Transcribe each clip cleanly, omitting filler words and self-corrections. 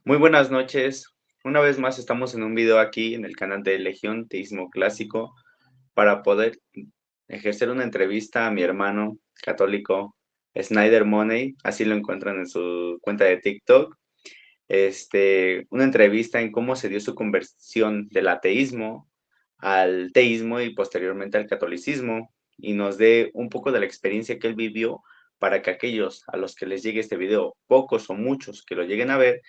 Muy buenas noches. Una vez más estamos en un video aquí en el canal de Legión Teísmo Clásico para poder ejercer una entrevista a mi hermano católico Snyder Money, así lo encuentran en su cuenta de TikTok. Una entrevista en cómo se dio su conversión del ateísmo al teísmo y posteriormente al catolicismo, y nos dé un poco de la experiencia que él vivió para que aquellos a los que les llegue este video, pocos o muchos que lo lleguen a ver,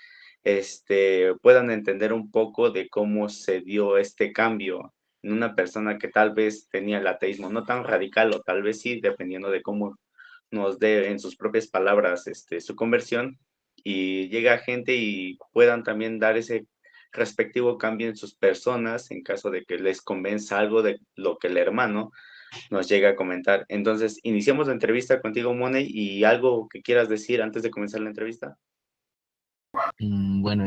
puedan entender un poco de cómo se dio este cambio en una persona que tal vez tenía el ateísmo no tan radical o tal vez sí, dependiendo de cómo nos dé en sus propias palabras su conversión, y llega gente y puedan también dar ese respectivo cambio en sus personas en caso de que les convenza algo de lo que el hermano nos llega a comentar. Entonces, iniciamos la entrevista contigo, Money, y algo que quieras decir antes de comenzar la entrevista. Bueno,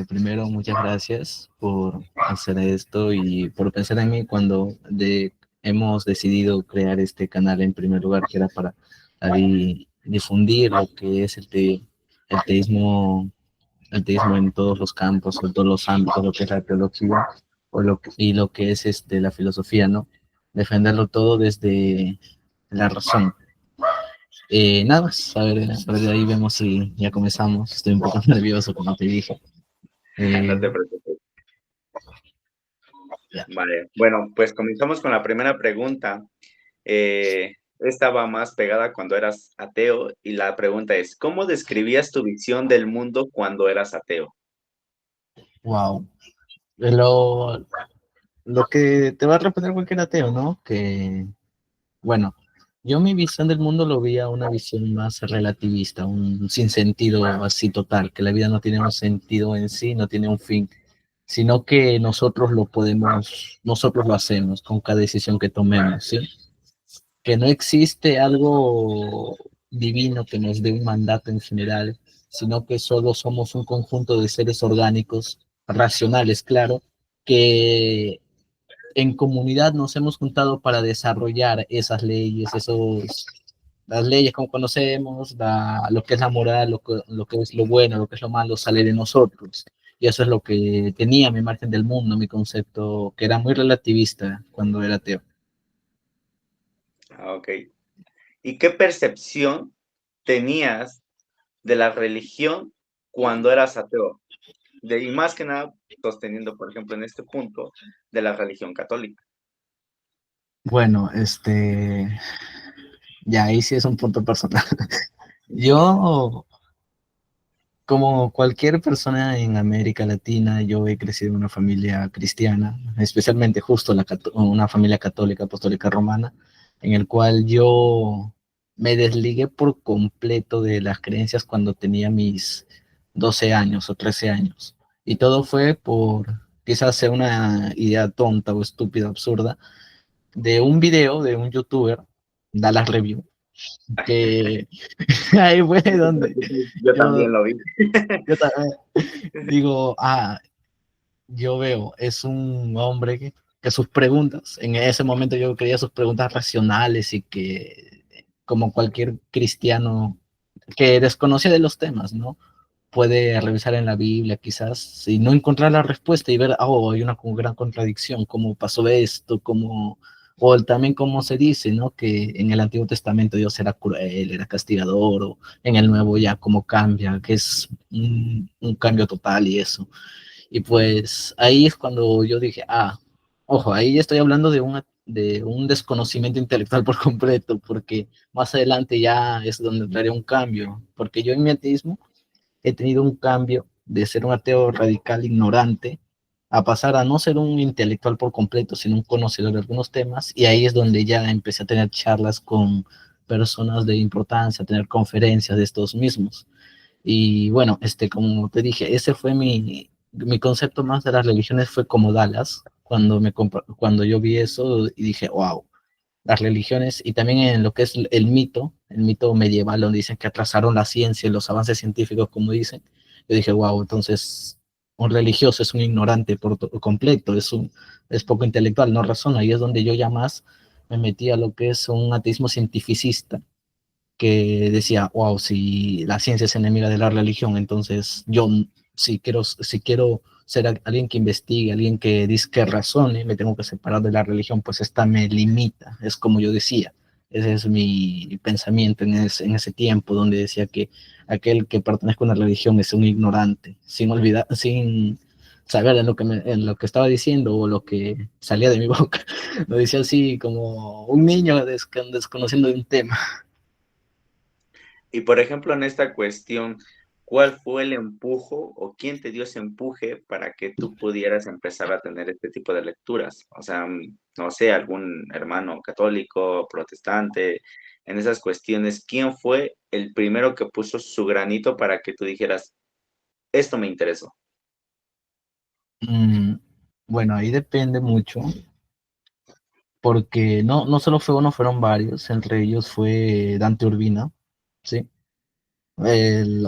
primero muchas gracias por hacer esto y por pensar en mí cuando hemos decidido crear este canal en primer lugar, que era para difundir lo que es el teísmo en todos los campos, en todos los ámbitos, lo que es la teología y lo que es la filosofía, ¿no? Defenderlo todo desde la razón. Nada más, a ver, de ahí vemos si ya comenzamos. Estoy un poco nervioso, como te dije. No te Eh, preocupes. ya. Vale, bueno, pues comenzamos con la primera pregunta. Esta va más pegada cuando eras ateo y la pregunta es, ¿cómo describías tu visión del mundo cuando eras ateo? Wow. Lo, lo que te va a responder cualquier ateo, ¿no? Bueno, yo mi visión del mundo lo veía una visión más relativista, un sinsentido así total, que la vida no tiene un sentido en sí, no tiene un fin, sino que nosotros lo hacemos con cada decisión que tomemos, ¿sí? Que no existe algo divino que nos dé un mandato en general, sino que solo somos un conjunto de seres orgánicos, racionales, claro, que en comunidad nos hemos juntado para desarrollar esas leyes, las leyes como conocemos, lo que es la moral, lo que es lo bueno, lo que es lo malo, sale de nosotros. Y eso es lo que tenía mi margen del mundo, mi concepto, que era muy relativista cuando era ateo. Ah, ok. ¿Y qué percepción tenías de la religión cuando eras ateo? Y más que nada, sosteniendo, por ejemplo, en este punto, de la religión católica. Bueno, ya ahí sí es un punto personal. Yo, como cualquier persona en América Latina, yo he crecido en una familia cristiana, especialmente justo una familia católica, apostólica romana, en el cual yo me desligué por completo de las creencias cuando tenía mis 12 años o 13 años. Y todo fue por quizás sea una idea tonta o estúpida, absurda, de un video de un youtuber, Dallas Review, que ahí fue donde Yo yo, también lo vi. yo también digo, yo veo, es un hombre que sus preguntas, en ese momento yo creía sus preguntas racionales y que como cualquier cristiano que desconocía de los temas, ¿no? Puede revisar en la Biblia quizás y no encontrar la respuesta y ver, hay una gran contradicción, cómo pasó esto, o también como se dice, ¿no? Que en el Antiguo Testamento Dios era cruel, era castigador, o en el Nuevo ya cómo cambia, que es un cambio total y eso. Y pues ahí es cuando yo dije, ojo, ahí estoy hablando de un desconocimiento intelectual por completo, porque más adelante ya es donde entraría un cambio, porque yo en mi ateísmo he tenido un cambio de ser un ateo radical ignorante a pasar a no ser un intelectual por completo, sino un conocedor de algunos temas, y ahí es donde ya empecé a tener charlas con personas de importancia, a tener conferencias de estos mismos. Y bueno, como te dije, ese fue mi concepto más de las religiones, fue como Dallas, cuando yo vi eso y dije, wow, las religiones y también en lo que es el mito medieval, donde dicen que atrasaron la ciencia y los avances científicos, como dicen, yo dije, wow, entonces un religioso es un ignorante completo, es poco intelectual, no razona, y es donde yo ya más me metí a lo que es un ateísmo cientificista, que decía, wow, si la ciencia es enemiga de la religión, entonces yo si quiero ser alguien que investigue, alguien que dice que razone, me tengo que separar de la religión, pues esta me limita, es como yo decía. Ese es mi pensamiento en ese tiempo, donde decía que aquel que pertenezca a una religión es un ignorante, sin olvidar, sin saber en lo que estaba diciendo o lo que salía de mi boca. Lo decía así como un niño desconociendo de un tema. Y por ejemplo, en esta cuestión, ¿cuál fue el empujo o quién te dio ese empuje para que tú pudieras empezar a tener este tipo de lecturas? O sea, no sé, algún hermano católico, protestante, en esas cuestiones, ¿quién fue el primero que puso su granito para que tú dijeras, esto me interesó? Mm, bueno, ahí depende mucho, porque no solo fue uno, fueron varios, entre ellos fue Dante Urbina, ¿sí? El,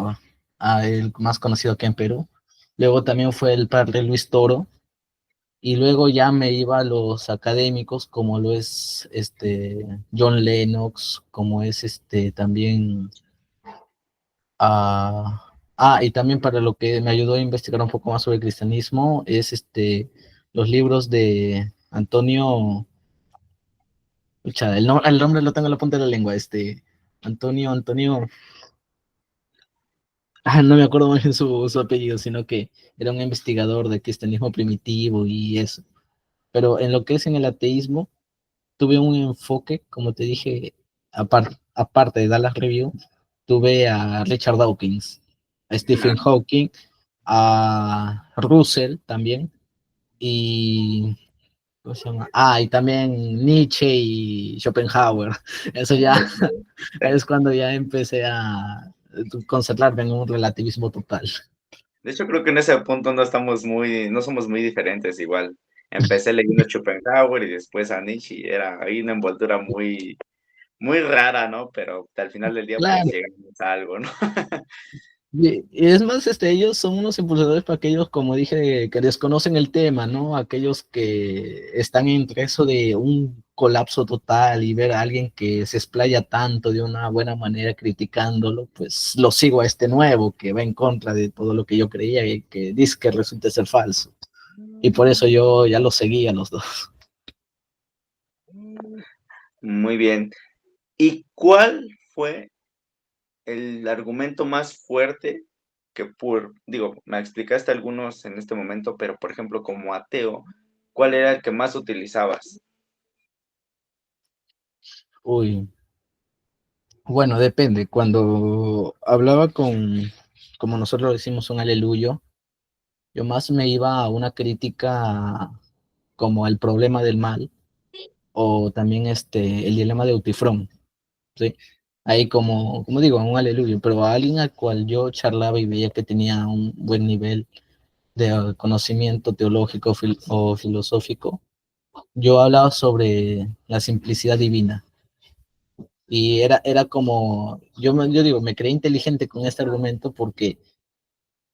el más conocido aquí en Perú. Luego también fue el padre Luis Toro, y luego ya me iba a los académicos, como lo es John Lennox, como es también y también para lo que me ayudó a investigar un poco más sobre el cristianismo es los libros de Antonio. Pucha, el nombre lo tengo en la punta de la lengua, Antonio, no me acuerdo muy bien su apellido, sino que era un investigador de cristianismo primitivo y eso. Pero en lo que es en el ateísmo, tuve un enfoque, como te dije, aparte de Dallas Review, tuve a Richard Dawkins, a Stephen Ah, Hawking, a Russell también, y ¿cómo se llama? Y también Nietzsche y Schopenhauer. Eso ya es cuando ya empecé a concentrarme en un relativismo total. de hecho, creo que en ese punto no somos muy diferentes igual. Empecé leyendo Schopenhauer y después a Nietzsche, y era ahí una envoltura muy rara, ¿no? Pero al final del día, pues Claro, llegamos a algo, ¿no? y es más, ellos son unos impulsadores para aquellos, como dije, que desconocen el tema, ¿no? Aquellos que están entre eso de un colapso total y ver a alguien que se explaya tanto de una buena manera criticándolo, pues lo sigo a este nuevo que va en contra de todo lo que yo creía y que dice que resulta ser falso. Y por eso yo ya los seguía a los dos. Muy bien. ¿Y cuál fue el argumento más fuerte digo, me explicaste algunos en este momento, pero por ejemplo, como ateo, ¿cuál era el que más utilizabas? Uy, bueno, depende. Cuando hablaba como nosotros decimos, un aleluyo, yo más me iba a una crítica como el problema del mal o también el dilema de Eutifrón, ¿sí? Ahí como digo, un aleluya, pero a alguien al cual yo charlaba y veía que tenía un buen nivel de conocimiento teológico o filosófico, yo hablaba sobre la simplicidad divina. Y era como, yo digo, me creí inteligente con este argumento porque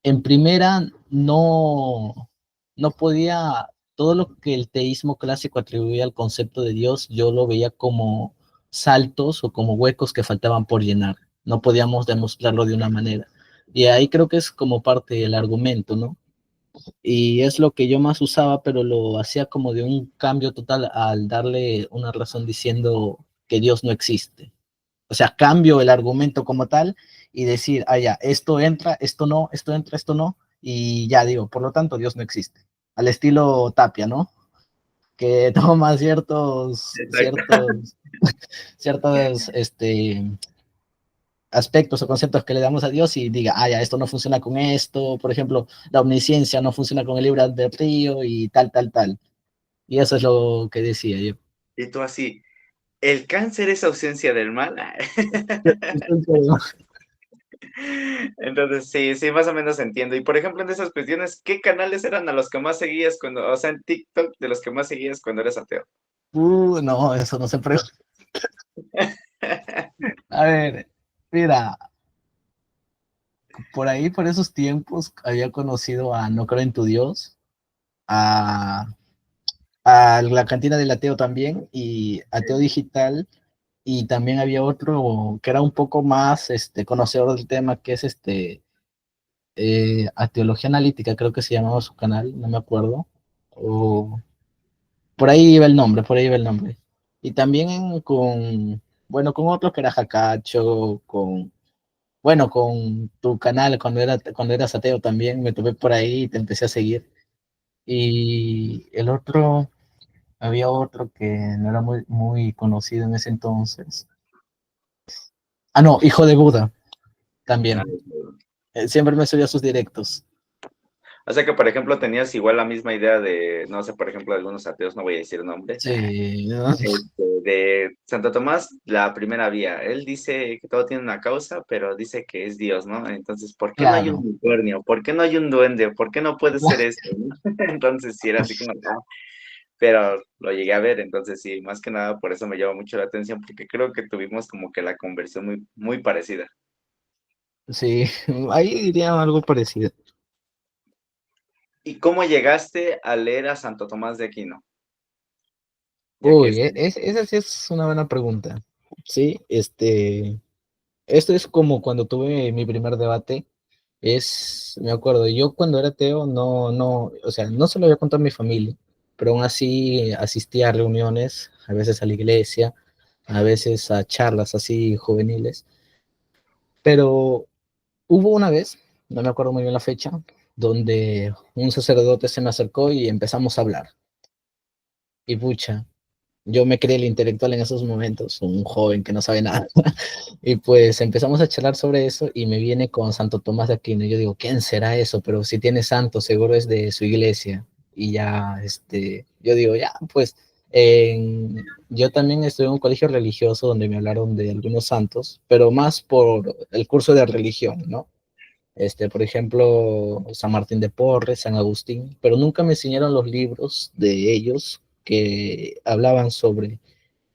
en primera no podía, todo lo que el teísmo clásico atribuía al concepto de Dios, yo lo veía como saltos o como huecos que faltaban por llenar. No podíamos demostrarlo de una manera. Y ahí creo que es como parte del argumento, ¿no? Y es lo que yo más usaba, pero lo hacía como de un cambio total al darle una razón diciendo que Dios no existe. O sea, cambio el argumento como tal y decir, ya, esto entra, esto no, esto entra, esto no, y ya digo, por lo tanto, Dios no existe. Al estilo Tapia, ¿no? Que toma Exacto. ciertos, aspectos o conceptos que le damos a Dios y diga, ya, esto no funciona con esto, por ejemplo, la omnisciencia no funciona con el libre albedrío y tal, tal, tal. Y eso es lo que decía yo. Y tú así, ¿el cáncer es ausencia del mal? Entonces, sí, sí, más o menos entiendo. Y por ejemplo, en esas cuestiones, ¿qué canales eran a los que más seguías o sea, en TikTok, de los que más seguías cuando eras ateo? No, eso no se pregunta. A ver, mira, por ahí, por esos tiempos, había conocido a No Creo en Tu Dios, a, a la cantina del ateo también, y ateo digital, y también había otro que era un poco más conocedor del tema, que es a Teología Analítica, creo que se llamaba su canal, no me acuerdo. O por ahí iba el nombre, por ahí iba el nombre. Y también bueno, con otro que era Jacacho, bueno, con tu canal cuando eras ateo también, me topé por ahí y te empecé a seguir. Y el otro, había otro que no era muy conocido en ese entonces. Ah, no, Hijo de Buda, Ah, también. Siempre me subía a sus directos. o sea que, por ejemplo, tenías igual la misma idea de, no sé, por ejemplo, de algunos ateos, no voy a decir nombres, Sí, ¿no? de Santo Tomás, la primera vía. Él dice que todo tiene una causa, pero dice que es Dios, ¿no? Entonces, ¿por qué no hay un Claro. unicornio? ¿Por qué no hay un duende? ¿Por qué no puede ser esto, no? Entonces, sí, era así como, pero lo llegué a ver, entonces sí, más que nada por eso me llama mucho la atención, porque creo que tuvimos como que la conversión muy parecida. Sí, ahí diría algo parecido. ¿Y cómo llegaste a leer a Santo Tomás de Aquino? Ya que Uy, es... esa sí es una buena pregunta. Sí, esto es como cuando tuve mi primer debate. Me acuerdo, yo cuando era ateo o sea, no se lo había contado a mi familia, pero aún así asistía a reuniones, a veces a la iglesia, a veces a charlas así juveniles, pero hubo una vez, no me acuerdo muy bien la fecha, donde un sacerdote se me acercó y empezamos a hablar. Y pucha, yo me creí el intelectual en esos momentos, un joven que no sabe nada. Y pues empezamos a charlar sobre eso y me viene con Santo Tomás de Aquino. Yo digo, ¿quién será eso? Pero si tiene santo, seguro es de su iglesia. Y ya, yo digo, ya, pues yo también estuve en un colegio religioso donde me hablaron de algunos santos, pero más por el curso de religión, ¿no? Por ejemplo, San Martín de Porres, San Agustín, pero nunca me enseñaron los libros de ellos que hablaban sobre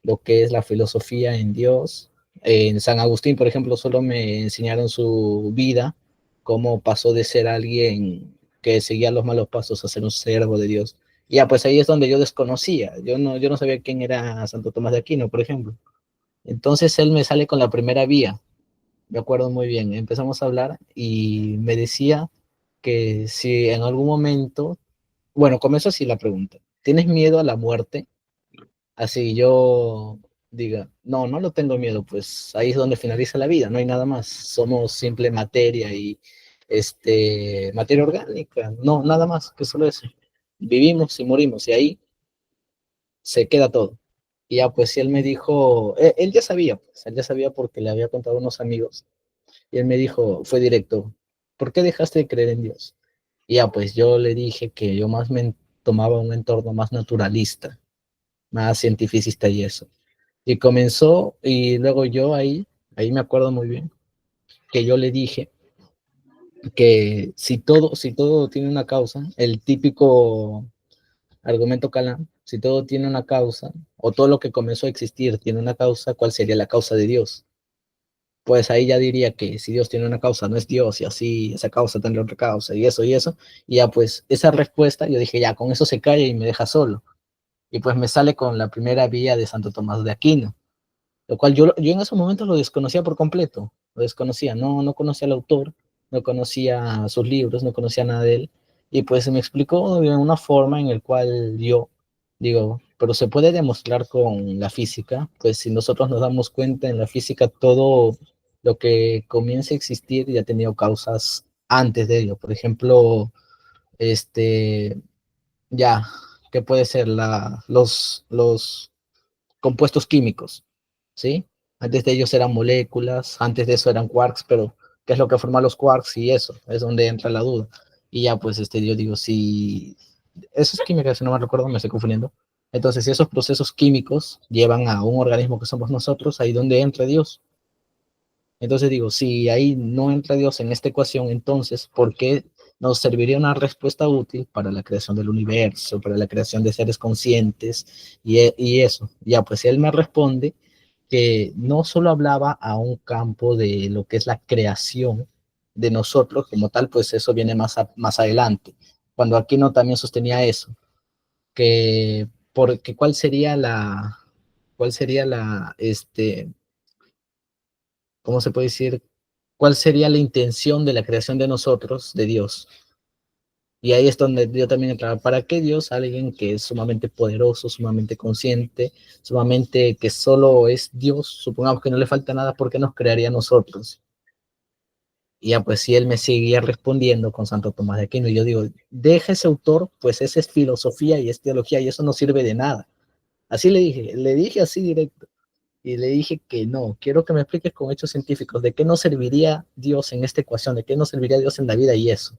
lo que es la filosofía en Dios. En San Agustín, por ejemplo, solo me enseñaron su vida, cómo pasó de ser alguien que seguía los malos pasos a ser un siervo de Dios. Y ya, pues ahí es donde yo desconocía. Yo no sabía quién era Santo Tomás de Aquino, por ejemplo. Entonces él me sale con la primera vía, me acuerdo muy bien. Empezamos a hablar y me decía que si en algún momento, bueno, comenzó así la pregunta, ¿tienes miedo a la muerte? Así yo diga, no, no lo tengo miedo, pues ahí es donde finaliza la vida, no hay nada más, somos simple materia y materia orgánica, no, nada más que solo eso. Vivimos y morimos y ahí se queda todo. Y ya pues si él me dijo, él ya sabía, pues, él ya sabía porque le había contado a unos amigos y él me dijo, fue directo, ¿por qué dejaste de creer en Dios? Y ya pues yo le dije que yo más me tomaba un entorno más naturalista, más cientificista y eso. Y comenzó, y luego yo ahí me acuerdo muy bien, que yo le dije que si todo tiene una causa, el típico argumento Calán, si todo tiene una causa, o todo lo que comenzó a existir tiene una causa, ¿cuál sería la causa de Dios? Pues ahí ya diría que si Dios tiene una causa, no es Dios, y así esa causa tendrá otra causa, y ya pues esa respuesta, yo dije, ya, con eso se calla y me deja solo. Y pues me sale con la primera vía de Santo Tomás de Aquino, lo cual yo en ese momento lo desconocía por completo, lo desconocía, no conocía al autor, no conocía sus libros, no conocía nada de él, y pues me explicó de una forma en la cual yo digo, pero se puede demostrar con la física, pues si nosotros nos damos cuenta en la física, todo lo que comienza a existir ya ha tenido causas antes de ello, por ejemplo, este, ya, ¿qué puede ser? Los compuestos químicos, ¿sí? Antes de ellos eran moléculas, antes de eso eran quarks, pero ¿qué es lo que forma los quarks? Y eso, es donde entra la duda. Y ya, pues, yo digo, si eso es química, si no me recuerdo, me estoy confundiendo. Entonces, si esos procesos químicos llevan a un organismo que somos nosotros, ahí donde entra Dios. Entonces digo, si ahí no entra Dios en esta ecuación, entonces, ¿por qué nos serviría una respuesta útil para la creación del universo, para la creación de seres conscientes y eso? Ya, pues él me responde que no solo hablaba a un campo de lo que es la creación de nosotros como tal, pues eso viene más adelante. Cuando Aquino también sostenía eso, que porque cuál sería la, ¿cómo se puede decir? ¿cuál sería la intención de la creación de nosotros, de Dios? Y ahí es donde yo también entraba. ¿Para qué Dios, alguien que es sumamente poderoso, sumamente consciente, sumamente que solo es Dios, supongamos que no le falta nada, ¿por qué nos crearía a nosotros? Y ya pues si él me seguía respondiendo con Santo Tomás de Aquino, y yo digo, deja ese autor, pues esa es filosofía y es teología y eso no sirve de nada. Así le dije así directo. Y le dije que no, quiero que me expliques con hechos científicos de qué no serviría Dios en esta ecuación, de qué no serviría Dios en la vida y eso.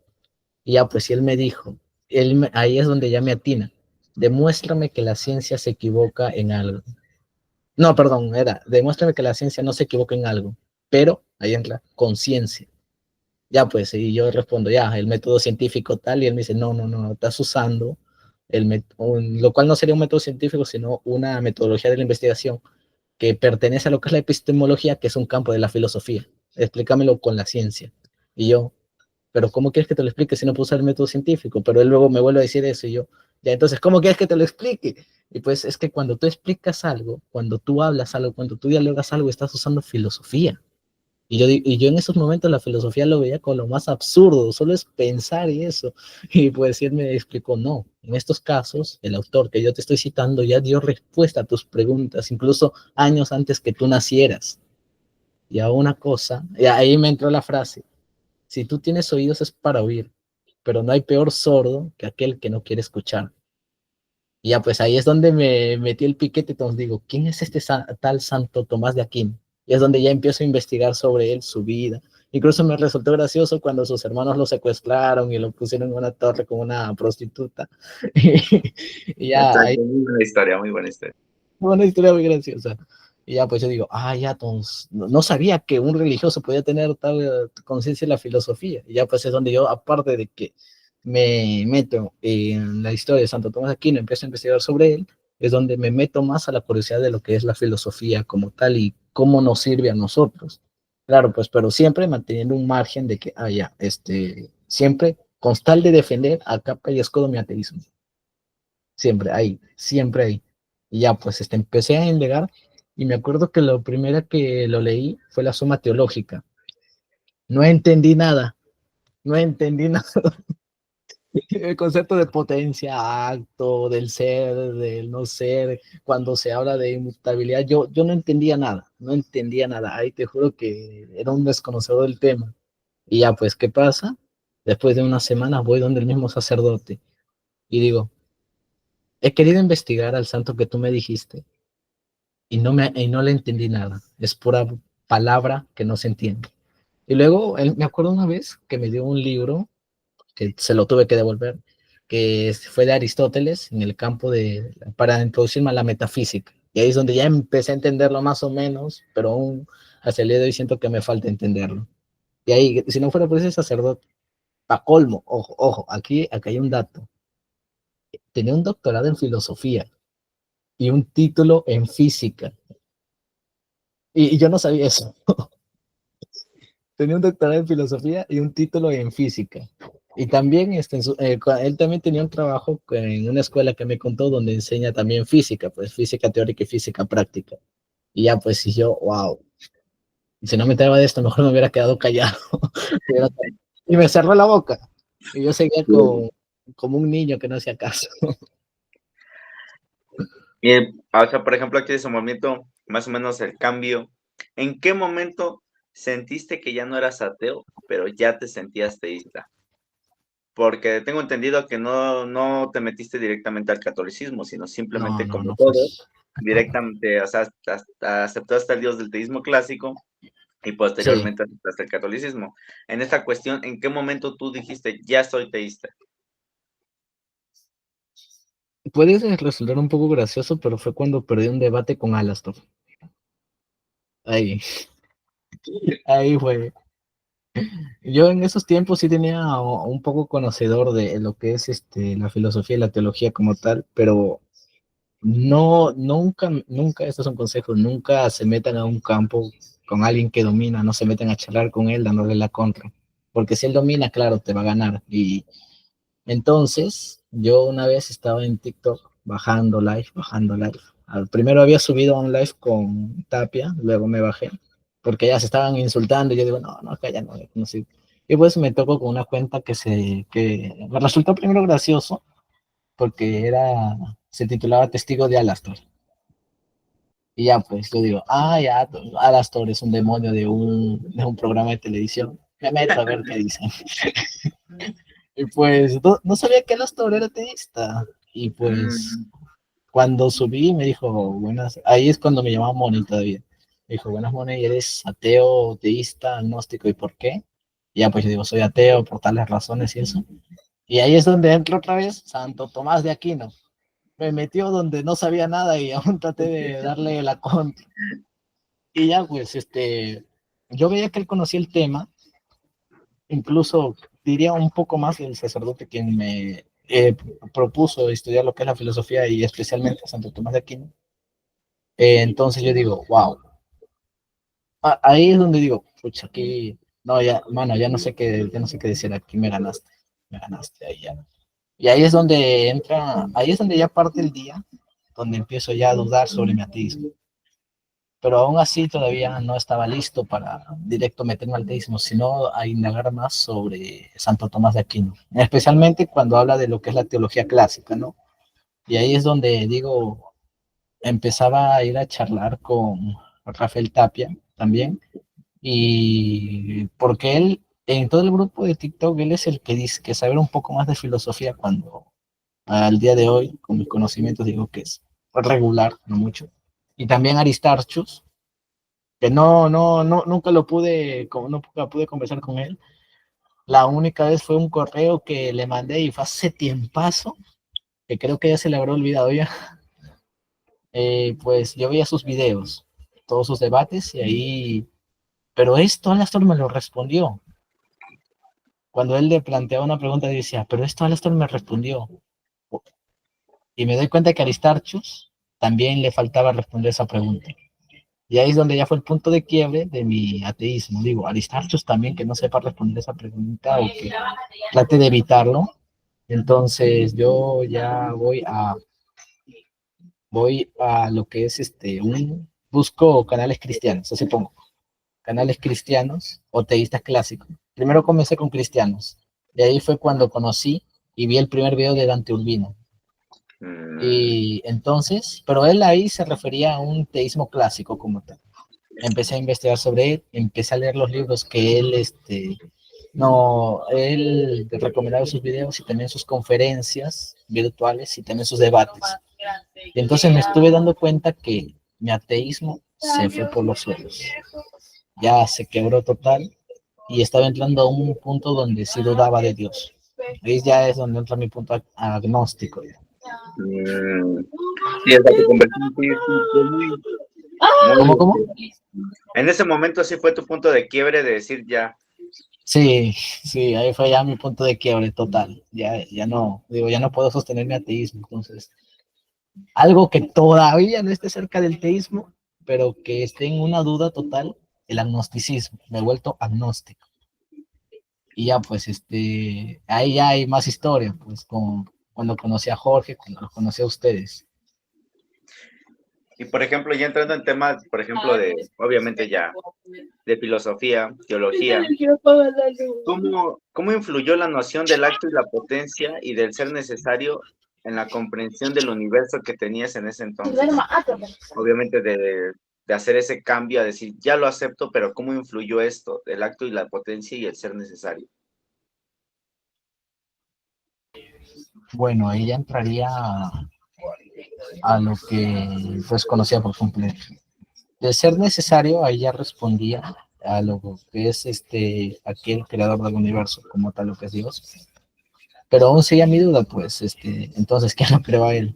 Y ya, pues, si él me dijo, ahí es donde ya me atina, demuéstrame que la ciencia se equivoca en algo. No, perdón, demuéstrame que la ciencia no se equivoca en algo, pero ahí entra conciencia. Ya, pues, y yo respondo, ya, el método científico tal, y él me dice, no, no, no, estás usando lo cual no sería un método científico, sino una metodología de la investigación que pertenece a lo que es la epistemología, que es un campo de la filosofía. Explícamelo con la ciencia. Y yo, pero ¿cómo quieres que te lo explique si no puedo usar el método científico? Pero él luego me vuelve a decir eso y yo, ya, entonces, ¿cómo quieres que te lo explique? Y pues es que cuando tú explicas algo, cuando tú hablas algo, cuando tú dialogas algo, estás usando filosofía. Y yo en esos momentos la filosofía lo veía con lo más absurdo, solo es pensar y eso. Y pues él me explicó, no, en estos casos, el autor que yo te estoy citando ya dio respuesta a tus preguntas, incluso años antes que tú nacieras. Y a una cosa, y ahí me entró la frase, si tú tienes oídos es para oír, pero no hay peor sordo que aquel que no quiere escuchar. Y ya pues ahí es donde me metí el piquete, entonces digo, ¿quién es este tal Santo Tomás de Aquino? Y es donde ya empiezo a investigar sobre él, su vida. Incluso me resultó gracioso cuando sus hermanos lo secuestraron y lo pusieron en una torre con una prostituta. Y ya ahí, Exacto, muy buena historia, muy buena historia. una historia muy graciosa. Y ya pues yo digo, ya, entonces, no sabía que un religioso podía tener tal conciencia de la filosofía. Y ya pues es donde yo, aparte de que me meto en la historia de Santo Tomás de Aquino, empiezo a investigar sobre él, es donde me meto más a la curiosidad de lo que es la filosofía como tal y cómo nos sirve a nosotros. Claro, pues, pero siempre manteniendo un margen de que, ya, siempre con tal de defender a capa y escudo mi ateísmo. Siempre ahí, siempre ahí. Y ya, pues, empecé a indagar y me acuerdo que lo primero que lo leí fue la Suma Teológica. No entendí nada, no entendí nada. El concepto de potencia, acto, del ser, del no ser, cuando se habla de inmutabilidad, yo no entendía nada, no entendía nada. Ahí te juro que era un desconocedor del tema. Y ya, pues, ¿qué pasa? Después de unas semanas voy donde el mismo sacerdote y digo, he querido investigar al santo que tú me dijiste y no le entendí nada. Es pura palabra que no se entiende. Y luego, me acuerdo una vez que me dio un libro que se lo tuve que devolver, que fue de Aristóteles en el campo para introducirme a la metafísica. Y ahí es donde ya empecé a entenderlo más o menos, pero aún hasta el día de hoy siento que me falta entenderlo. Y ahí, si no fuera por ese sacerdote, pa' colmo, ojo, ojo, aquí hay un dato. Tenía un doctorado en filosofía y un título en física. Y yo no sabía eso. Tenía un doctorado en filosofía y un título en física. Y también él también tenía un trabajo en una escuela que me contó donde enseña también física, pues física teórica y física práctica. Y ya pues si yo, wow, si no me enteraba de esto, mejor me hubiera quedado callado. Y me cerró la boca. Y yo seguía como un niño que no hacía caso. Bien, o sea, por ejemplo, aquí de ese momento, más o menos el cambio, ¿en qué momento sentiste que ya no eras ateo, pero ya te sentías teísta? Porque tengo entendido que no te metiste directamente al catolicismo, sino No, simplemente no, como no fue. todo, directamente, o sea, aceptaste al Dios del teísmo clásico y Sí. posteriormente aceptaste el catolicismo. En esta cuestión, ¿en qué momento tú dijiste, ya soy teísta? Puede resultar un poco gracioso, pero fue cuando perdí un debate con Alastor. Ahí, ahí fue. Yo en esos tiempos sí tenía un poco conocedor de lo que es la filosofía y la teología como tal, pero no, nunca, estos son consejos, nunca se metan a un campo con alguien que domina, no se metan a charlar con él dándole la contra, porque si él domina, claro, te va a ganar. Y entonces, yo una vez estaba en TikTok bajando live. Primero había subido a un live con Tapia, luego me bajé, porque ya se estaban insultando, y yo digo, no, acá ya no sé. Y pues me tocó con una cuenta que me resultó primero gracioso, porque se titulaba Testigo de Alastor. Y ya pues yo digo, ya, Alastor es un demonio de un programa de televisión. Me meto a ver qué dicen. Y pues no sabía que Alastor era ateísta. Y pues Mm. cuando subí me dijo, buenas, ahí es cuando me llamaba Moni todavía. Me dijo, buenas Moni, ¿eres ateo, teísta, agnóstico y por qué? Y ya pues yo digo, soy ateo por tales razones y eso. Y ahí es donde entro otra vez Santo Tomás de Aquino. Me metió donde no sabía nada y aún traté de darle la contra. Y ya pues yo veía que él conocía el tema, incluso diría un poco más el sacerdote quien me propuso estudiar lo que es la filosofía y especialmente Santo Tomás de Aquino. Entonces yo digo, wow, ahí es donde digo, pucha, aquí, no, ya, mano, ya no sé qué decir, aquí me ganaste, ahí ya. Y ahí es donde ahí es donde ya parte el día, donde empiezo ya a dudar sobre mi ateísmo. Pero aún así todavía no estaba listo para directo meterme al ateísmo, sino a indagar más sobre Santo Tomás de Aquino, especialmente cuando habla de lo que es la teología clásica, ¿no? Y ahí es donde digo, empezaba a ir a charlar con Rafael Tapia también, y porque él, en todo el grupo de TikTok, él es el que dice que saber un poco más de filosofía cuando al día de hoy, con mis conocimientos, digo que es regular, no mucho. Y también Aristarchus, que nunca nunca pude conversar con él. La única vez fue un correo que le mandé y fue hace tiempazo, que creo que ya se le habrá olvidado ya. Pues yo veía sus videos, todos sus debates, y ahí, pero esto Alastor me lo respondió. Cuando él le planteaba una pregunta, decía, pero esto Alastor me respondió. Y me doy cuenta que a Aristarchus también le faltaba responder esa pregunta. Y ahí es donde ya fue el punto de quiebre de mi ateísmo. Digo, Aristarchus también que no sepa responder esa pregunta o que trate de evitarlo. Entonces yo ya voy a lo que es busco canales cristianos, así pongo, canales cristianos o teístas clásicos. Primero comencé con cristianos. De ahí fue cuando conocí y vi el primer video de Dante Urbino. Y entonces, pero él ahí se refería a un teísmo clásico como tal. Empecé a investigar sobre él, empecé a leer los libros que él, no, él recomendaba sus videos y también sus conferencias virtuales y también sus debates. Y entonces me estuve dando cuenta que mi ateísmo se fue por los suelos. Ya se quebró total y estaba entrando a un punto donde sí dudaba de Dios. Ahí ya es donde entra mi punto agnóstico. Ya. Sí, esa tu conversión sí fue muy, ¿Cómo? en ese momento sí fue tu punto de quiebre de decir ya. Sí, ahí fue ya mi punto de quiebre total. Ya no, digo, ya no puedo sostener mi ateísmo. Entonces, algo que todavía no esté cerca del teísmo, pero que esté en una duda total, el agnosticismo. Me he vuelto agnóstico. Y ya, pues, ahí ya hay más historia, pues, cuando conocí a Jorge, cuando los conocí a ustedes. Y por ejemplo, ya entrando en temas, por ejemplo, obviamente ya, de filosofía, teología, ¿cómo influyó la noción del acto y la potencia y del ser necesario en la comprensión del universo que tenías en ese entonces? Obviamente de hacer ese cambio a decir, ya lo acepto, pero ¿cómo influyó esto, el acto y la potencia y el ser necesario? Bueno, ahí ya entraría a lo que pues conocía por completo. De ser necesario, ahí ya respondía a lo que es aquel creador del universo, como tal lo que es Dios. Pero aún seguía mi duda, pues, entonces, ¿quién lo creó a él?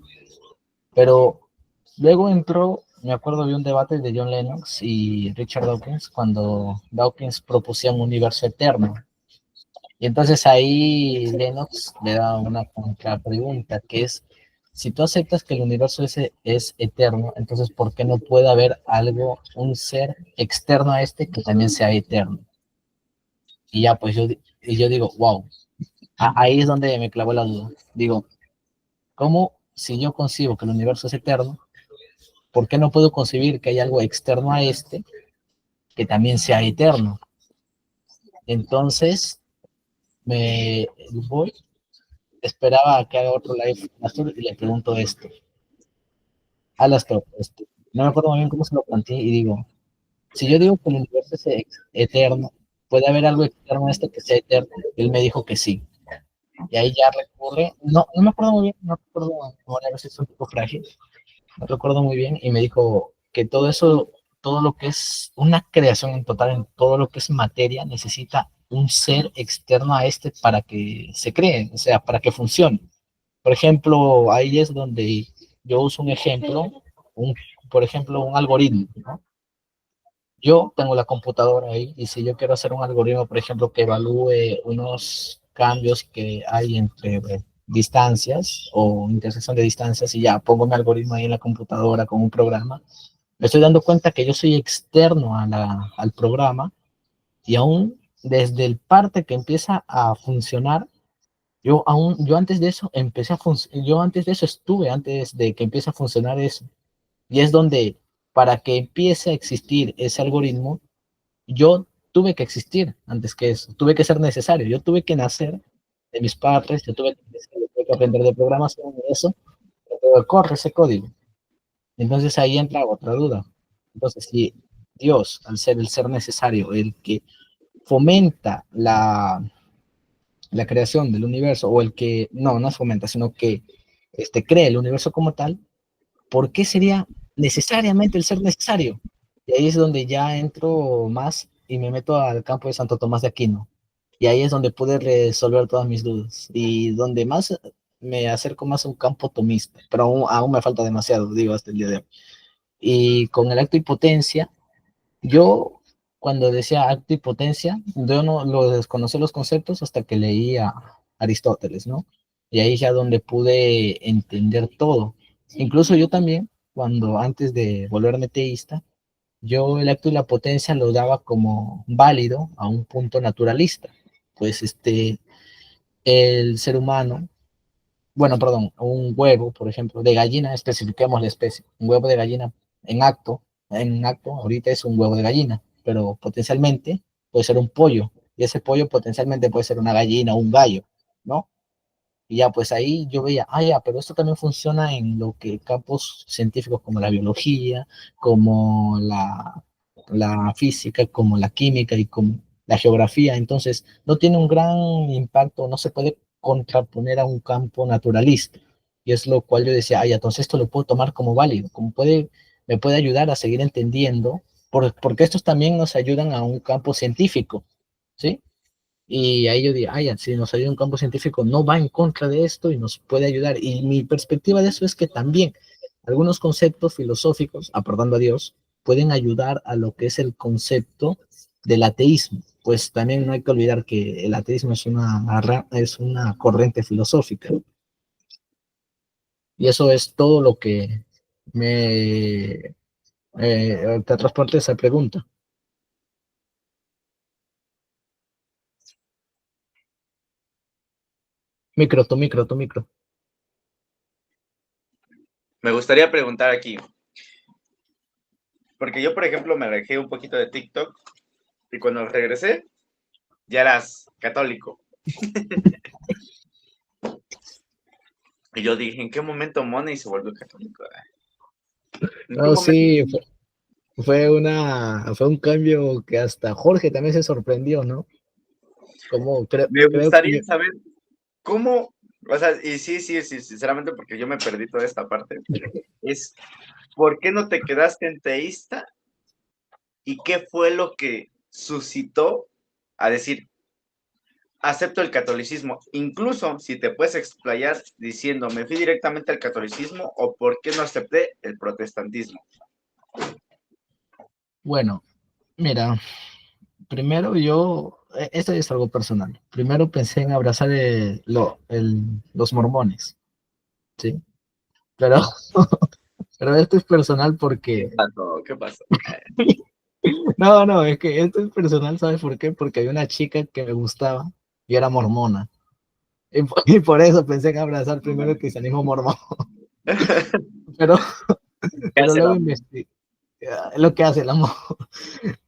Pero luego entró, me acuerdo de un debate de John Lennox y Richard Dawkins, cuando Dawkins propuso un universo eterno. Y entonces ahí Lennox le da una contrapregunta, que es, si tú aceptas que el universo es eterno, entonces ¿por qué no puede haber algo, un ser externo a que también sea eterno? Y ya, pues yo digo, wow, ahí es donde me clavó la duda. Digo, ¿cómo si yo concibo que el universo es eterno, por qué no puedo concebir que hay algo externo a que también sea eterno. Entonces, me voy, esperaba a que haga otro live Astor y le pregunto esto. Alastor, no me acuerdo muy bien cómo se lo planteé y digo, si yo digo que el universo es eterno, ¿puede haber algo externo a esto que sea eterno? Y él me dijo que sí. Y ahí ya recurre, no me acuerdo muy bien, no recuerdo, ahora a veces es un poco frágil, no recuerdo muy bien, y me dijo que todo eso, todo lo que es una creación en total, en todo lo que es materia, necesita un ser externo a este para que se cree, o sea, para que funcione. Por ejemplo, ahí es donde yo uso un ejemplo, un, por ejemplo, un algoritmo, ¿no? Yo tengo la computadora ahí y si yo quiero hacer un algoritmo, por ejemplo, que evalúe unos cambios que hay entre distancias o intersección de distancias y ya pongo mi algoritmo ahí en la computadora con un programa, me estoy dando cuenta que yo soy externo al programa y aún desde el parte que empieza a funcionar, yo antes de eso yo antes de eso estuve, antes de que empiece a funcionar eso. Y es donde, para que empiece a existir ese algoritmo, yo tuve que existir antes que eso, tuve que ser necesario, yo tuve que nacer de mis padres, yo tuve que aprender de programación y eso, pero corre ese código. Entonces ahí entra otra duda. Entonces, si Dios, al ser el ser necesario, el que fomenta la creación del universo, o el que, no fomenta, sino que crea el universo como tal, ¿por qué sería necesariamente el ser necesario? Y ahí es donde ya entro más y me meto al campo de Santo Tomás de Aquino. Y ahí es donde pude resolver todas mis dudas. Y donde más me acerco más a un campo tomista, pero aún me falta demasiado, digo, hasta el día de hoy. Y con el acto y potencia, yo cuando decía acto y potencia, yo no lo desconocí los conceptos hasta que leí a Aristóteles, ¿no? Y ahí ya donde pude entender todo. Incluso yo también, cuando antes de volverme teísta, yo el acto y la potencia lo daba como válido a un punto naturalista. Pues el ser humano, bueno, perdón, un huevo, por ejemplo, de gallina, especifiquemos la especie, un huevo de gallina en acto, ahorita es un huevo de gallina, pero potencialmente puede ser un pollo, y ese pollo potencialmente puede ser una gallina o un gallo, ¿no? Y ya, pues ahí yo veía, ya, pero esto también funciona en lo que campos científicos como la biología, como la física, como la química y como la geografía. Entonces, no tiene un gran impacto, no se puede contraponer a un campo naturalista. Y es lo cual yo decía, entonces esto lo puedo tomar como válido, me puede ayudar a seguir entendiendo, porque estos también nos ayudan a un campo científico, ¿sí? Y ahí yo digo, ya, si nos ayuda un campo científico, no va en contra de esto y nos puede ayudar. Y mi perspectiva de eso es que también algunos conceptos filosóficos, acordando a Dios, pueden ayudar a lo que es el concepto del ateísmo. Pues también no hay que olvidar que el ateísmo es una corriente filosófica. Y eso es todo lo que te transporta esa pregunta. Tu micro. Me gustaría preguntar aquí, porque yo, por ejemplo, me alejé un poquito de TikTok y cuando regresé, ya eras católico. Y yo dije, ¿en qué momento Money se volvió católico? ¿En qué No, momento? sí, fue un cambio que hasta Jorge también se sorprendió, ¿no? Como Me creo gustaría que, saber cómo, o sea, y sí, sinceramente, porque yo me perdí toda esta parte, es ¿por qué no te quedaste en teísta y qué fue lo que suscitó a decir, acepto el catolicismo? Incluso si te puedes explayar diciendo, me fui directamente al catolicismo o por qué no acepté el protestantismo. bueno, mira, primero esto es algo personal. Primero pensé en abrazar los mormones, ¿sí? Pero, pero esto es personal ¿Qué porque, pasó? ¿Qué pasó? no, es que esto es personal, ¿sabes por qué? Porque había una chica que me gustaba y era mormona. Y por eso pensé en abrazar primero el cristianismo mormón. Pero, pero luego Cancela. investigué. Es lo que hace el amor.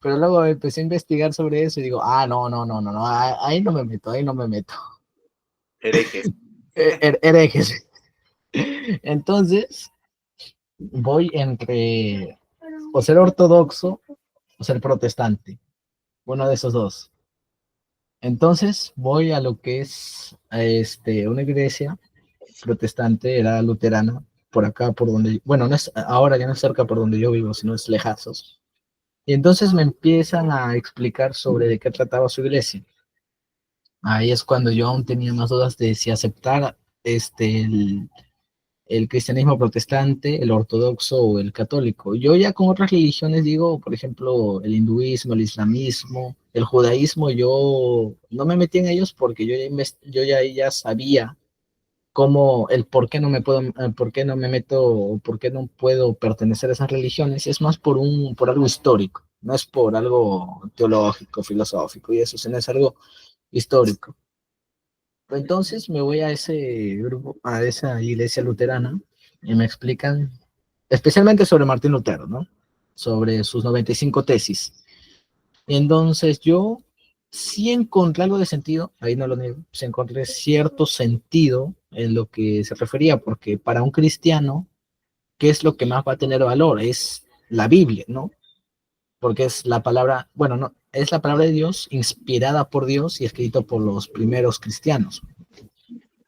Pero luego empecé a investigar sobre eso y digo, no, ahí no me meto, ahí no me meto. Herejes. Herejes. Entonces, voy entre o ser ortodoxo o ser protestante, uno de esos dos. Entonces, voy a lo que es una iglesia protestante, era luterana, por acá, por donde, bueno, no es, ahora ya no es cerca por donde yo vivo, sino es lejazos. Y entonces me empiezan a explicar sobre de qué trataba su iglesia. Ahí es cuando yo aún tenía más dudas de si aceptar el cristianismo protestante, el ortodoxo o el católico. Yo ya con otras religiones digo, por ejemplo, el hinduismo, el islamismo, el judaísmo, yo no me metí en ellos porque yo ya sabía cómo, el por qué no me puedo, el por qué no me meto, o por qué no puedo pertenecer a esas religiones, es más por algo histórico, no es por algo teológico, filosófico y eso, sino es algo histórico. Entonces me voy a ese grupo, a esa iglesia luterana, y me explican, especialmente sobre Martín Lutero, ¿no? Sobre sus 95 tesis. Y entonces yo sí encontré algo de sentido, ahí no lo niego, sí encontré cierto sentido en lo que se refería, porque para un cristiano, ¿qué es lo que más va a tener valor? Es la Biblia, ¿no? Porque es la palabra, bueno, no, es la palabra de Dios, inspirada por Dios y escrito por los primeros cristianos,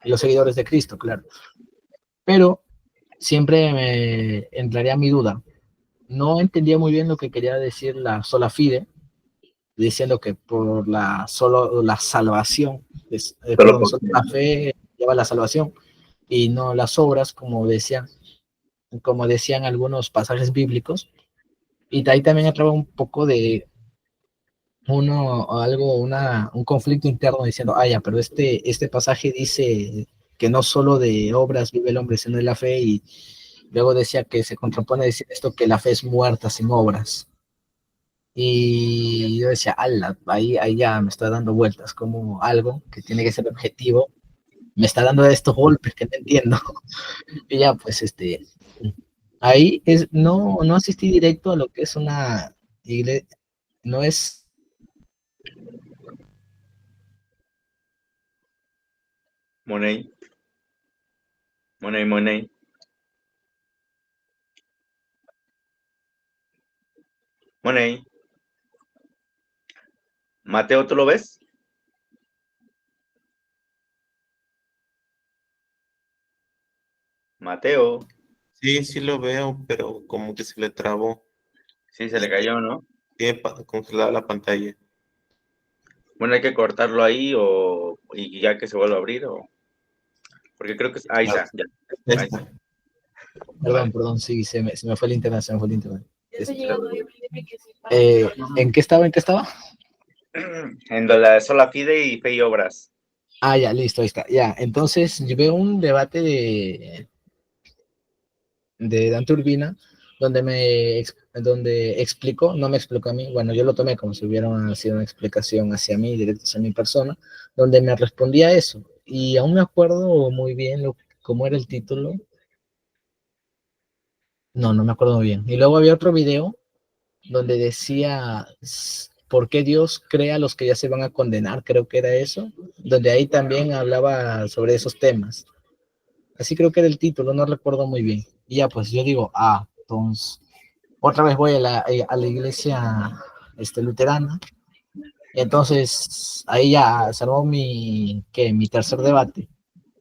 los seguidores de Cristo, claro. Pero siempre me entraría mi duda. No entendía muy bien lo que quería decir la sola fide, diciendo que por solo la salvación, Solo perdón, solo porque la fe lleva la salvación y no las obras, como decían algunos pasajes bíblicos. Y de ahí también entraba un poco de un conflicto interno diciendo, ya, pero este pasaje dice que no solo de obras vive el hombre, sino de la fe, y luego decía que se contrapone a decir esto, que la fe es muerta sin obras. Y yo decía, ala, ahí ya me está dando vueltas, como algo que tiene que ser objetivo, me está dando estos golpes que no entiendo. Y ya, pues, ahí no asistí directo a lo que es una iglesia, no es, Money, Money, Money. Money. Mateo, ¿tú lo ves? Mateo. Sí, sí lo veo, pero como que se le trabó. Sí, se le cayó, ¿no? Tiene congelada la pantalla. Bueno, hay que cortarlo ahí y ya que se vuelva a abrir o porque creo que ahí Claro. está, ya. Ya Ahí está. está. Vale. perdón, sí, se me fue el internet, se me fue el internet. Pero, ¿En qué estaba? ¿En qué estaba? en la sola fide y fe y obras. Ya, listo, ahí está. Ya, entonces yo veo un debate de Dante Urbina donde explicó, no me explicó a mí, bueno, yo lo tomé como si hubiera sido una explicación hacia mí, directo hacia mi persona, donde me respondía eso. Y aún me acuerdo muy bien cómo era el título. No me acuerdo muy bien. Y luego había otro video donde decía por qué Dios crea a los que ya se van a condenar, creo que era eso, donde ahí también hablaba sobre esos temas. Así creo que era el título, no recuerdo muy bien. Y ya, pues yo digo, entonces, otra vez voy a la iglesia luterana. Y entonces ahí ya se armó mi tercer debate,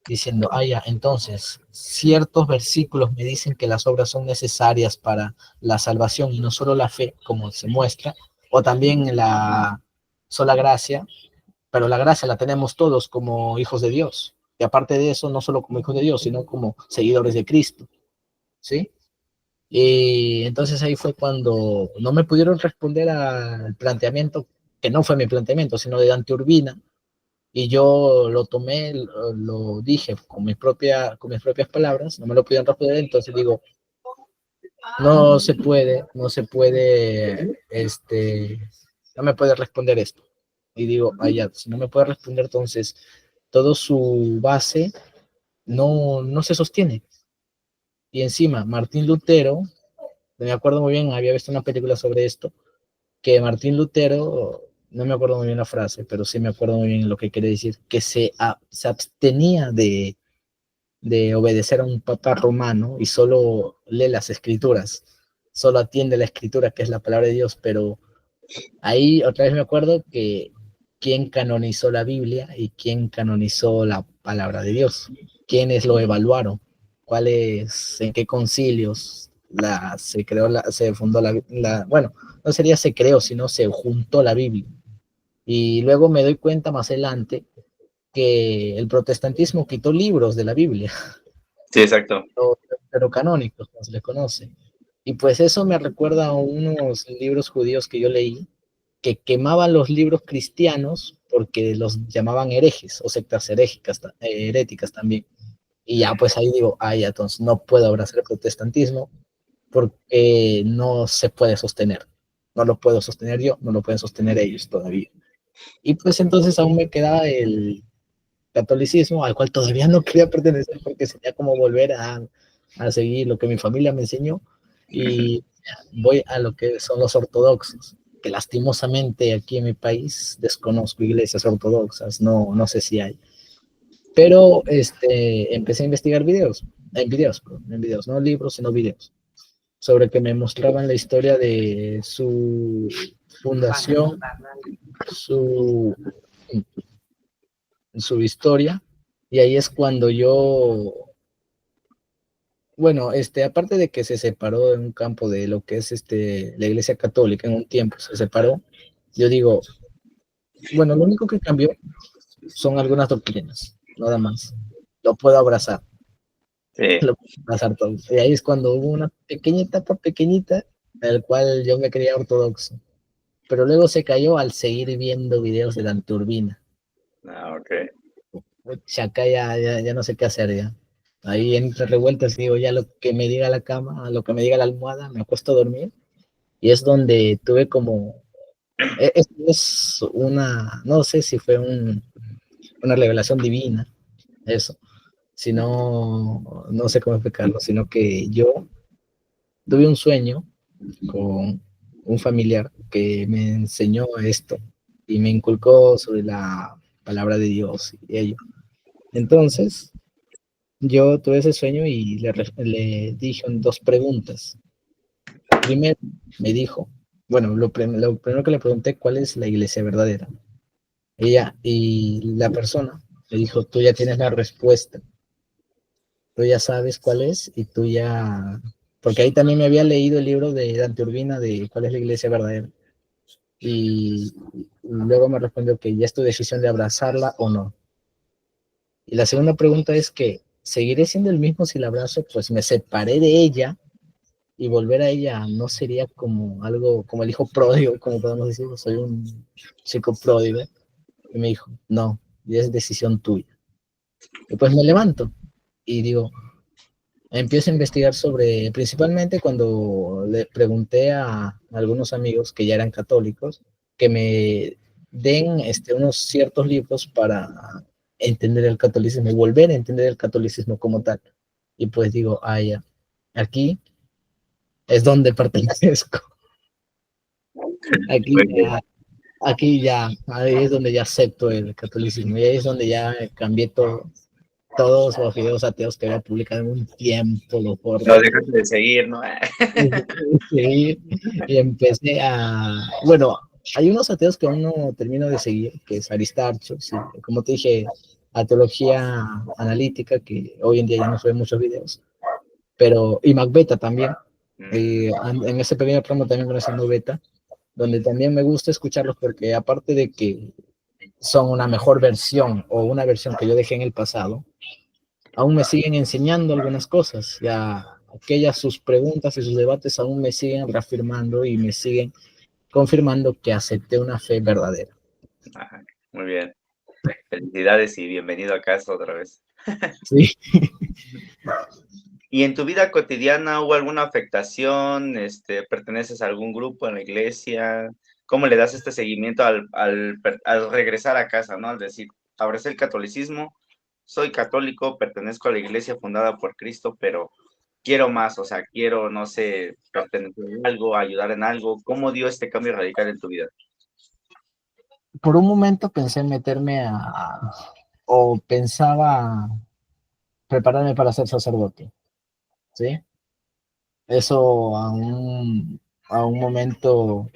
diciendo, ya, entonces, ciertos versículos me dicen que las obras son necesarias para la salvación y no solo la fe, como se muestra, o también la sola gracia, pero la gracia la tenemos todos como hijos de Dios. Y aparte de eso, no solo como hijos de Dios, sino como seguidores de Cristo, ¿sí? Y entonces ahí fue cuando no me pudieron responder al planteamiento, que no fue mi planteamiento, sino de Dante Urbina, y yo lo tomé, lo dije con mis propias palabras, no me lo pudieron responder, entonces digo, no me puede responder esto. Y digo, ya, si no me puede responder, entonces todo su base no se sostiene. Y encima, Martín Lutero me acuerdo muy bien, había visto una película sobre esto, que Martín Lutero, no me acuerdo muy bien la frase, pero sí me acuerdo muy bien lo que quiere decir, que se abstenía de obedecer a un papa romano y solo lee las escrituras, solo atiende la escritura, que es la palabra de Dios, pero ahí otra vez me acuerdo que quién canonizó la Biblia y quién canonizó la palabra de Dios, quiénes lo evaluaron, cuáles, en qué concilios se creó, se fundó bueno, no sería se creó, sino se juntó la Biblia. Y luego me doy cuenta más adelante que el protestantismo quitó libros de la Biblia, Sí, exacto. pero canónicos, como se les conoce. Y pues eso me recuerda a unos libros judíos que yo leí, que quemaban los libros cristianos porque los llamaban herejes o sectas heréticas también. Y ya pues ahí digo, ya, entonces no puedo abrazar el protestantismo porque no se puede sostener. No lo puedo sostener yo, no lo pueden sostener ellos todavía. Y pues entonces aún me queda el catolicismo al cual todavía no quería pertenecer porque sería como volver a seguir lo que mi familia me enseñó y voy a lo que son los ortodoxos, que lastimosamente aquí en mi país desconozco iglesias ortodoxas, no sé si hay, pero empecé a investigar videos, no libros, sino videos, sobre que me mostraban la historia de su fundación, su, su historia, y ahí es cuando yo, bueno, aparte de que se separó en un campo de lo que es la Iglesia Católica en un tiempo, se separó, yo digo, bueno, lo único que cambió son algunas doctrinas, nada más. Lo puedo abrazar, Sí. lo puedo abrazar todo. Y ahí es cuando hubo una pequeña etapa pequeñita en la cual yo me creía ortodoxo, pero luego se cayó al seguir viendo videos de Dante Urbina. Ok. Acá ya no sé qué hacer ya. Ahí entre revueltas digo, ya lo que me diga la cama, lo que me diga la almohada, me acuesto a dormir. Y es donde tuve como, es no sé si fue una revelación divina, eso, sino, no sé cómo explicarlo, sino que yo tuve un sueño con un familiar que me enseñó esto y me inculcó sobre la palabra de Dios y ello. Entonces, yo tuve ese sueño y le dije dos preguntas. Primero, me dijo, bueno, lo primero que le pregunté, ¿cuál es la iglesia verdadera? Ella y la persona me dijo, tú ya tienes la respuesta, tú ya sabes cuál es y tú ya, porque ahí también me había leído el libro de Dante Urbina de cuál es la iglesia verdadera. Y luego me respondió que ya es tu decisión de abrazarla o no. Y la segunda pregunta es que, ¿seguiré siendo el mismo si la abrazo? Pues me separé de ella y volver a ella no sería como algo, como el hijo pródigo, como podemos decir, soy un chico pródigo. Y me dijo, no, ya es decisión tuya. Y pues me levanto y digo, empiezo a investigar sobre, principalmente cuando le pregunté a algunos amigos que ya eran católicos, que me den unos ciertos libros para entender el catolicismo y volver a entender el catolicismo como tal. Y pues digo, ya, aquí es donde pertenezco. Aquí ya, ahí es donde ya acepto el catolicismo y ahí es donde ya cambié todos los videos ateos que había publicado en un tiempo, los borré. No dejaste de seguir, ¿no? Sí, y empecé bueno, hay unos ateos que aún no termino de seguir, que es Aristarcho, sí, como te dije, a teología analítica, que hoy en día ya no sube muchos videos, pero, y Macbeta también, en ese pequeño promo también conociendo Beta, donde también me gusta escucharlos porque aparte de que son una mejor versión o una versión que yo dejé en el pasado, aún me siguen enseñando algunas cosas, ya aquellas sus preguntas y sus debates aún me siguen reafirmando y me siguen confirmando que acepté una fe verdadera. Ajá, muy bien. Felicidades y bienvenido a casa otra vez. Sí. ¿Y en tu vida cotidiana hubo alguna afectación? ¿Perteneces a algún grupo en la iglesia? ¿Cómo le das este seguimiento al regresar a casa, ¿no? Al decir, abracé el catolicismo, soy católico, pertenezco a la iglesia fundada por Cristo, pero quiero más, o sea, quiero, no sé, pertenecer a algo, ayudar en algo. ¿Cómo dio este cambio radical en tu vida? Por un momento pensé en o pensaba prepararme para ser sacerdote, ¿sí? Eso a un momento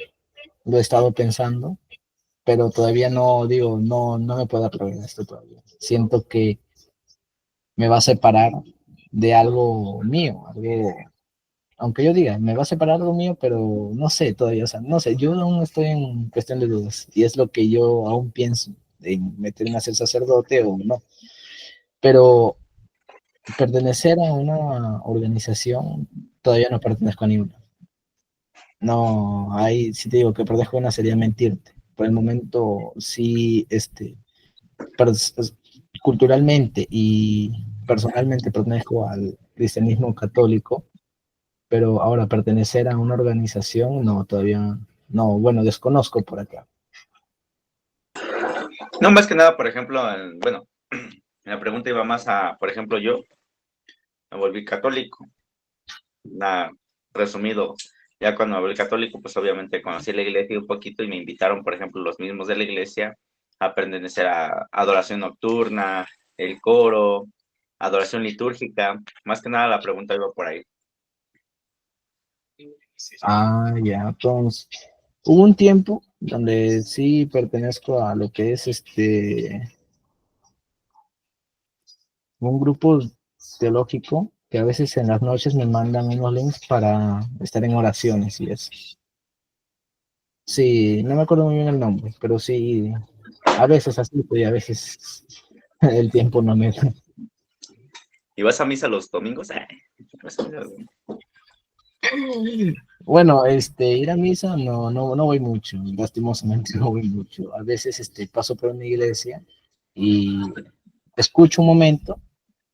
lo he estado pensando, pero todavía no, digo, no me puedo atrever a esto todavía. Siento que me va a separar de algo mío, aunque yo diga, me va a separar algo mío, pero no sé todavía, o sea, no sé, yo aún estoy en cuestión de dudas, y es lo que yo aún pienso, en meterme a ser sacerdote o no, pero pertenecer a una organización, todavía no pertenezco a ninguna. No, ahí sí te digo que pertenezco a una sería mentirte. Por el momento sí, culturalmente y personalmente pertenezco al cristianismo católico, pero ahora pertenecer a una organización, no, todavía no, bueno, desconozco por acá. No, más que nada, por ejemplo, bueno, la pregunta iba más a, por ejemplo, yo me volví católico. Nada, resumido, ya cuando me volví católico, pues obviamente conocí la iglesia un poquito y me invitaron, por ejemplo, los mismos de la iglesia a pertenecer a adoración nocturna, el coro, adoración litúrgica. Más que nada la pregunta iba por ahí. Ah, ya, entonces, hubo un tiempo donde sí pertenezco a lo que es un grupo teológico que a veces en las noches me mandan unos links para estar en oraciones y eso. Sí, no me acuerdo muy bien el nombre, pero sí, a veces así, y a veces el tiempo no me da. ¿Y vas a misa los domingos? ¿Vas a misa los domingos? Bueno, ir a misa no voy mucho, lastimosamente no voy mucho. A veces paso por una iglesia y escucho un momento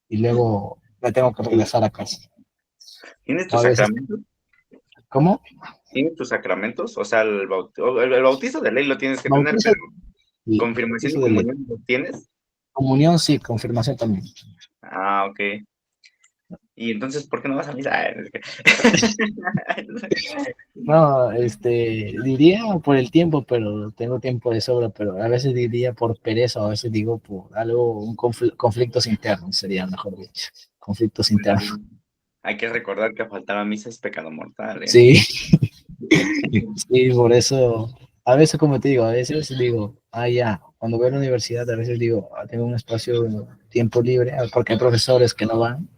y luego me tengo que regresar a casa. ¿Tienes O tus a veces, sacramentos? ¿cómo? ¿Tienes tus sacramentos? O sea, el bautizo de ley lo tienes que tener, Bautizo, pero sí, confirmación bautizo y de ley. comunión lo tienes. Comunión, sí, confirmación también. Ah, ok. Y entonces, ¿por qué no vas a misa? No, diría por el tiempo, pero tengo tiempo de sobra, pero a veces diría por pereza, a veces digo por algo, conflictos internos, sería mejor dicho. Conflictos internos. Hay que recordar que faltar a misa es pecado mortal, ¿eh? Sí, sí, por eso, a veces como te digo, a veces digo, ya, cuando voy a la universidad, a veces digo, tengo un espacio, tiempo libre, porque hay profesores que no van,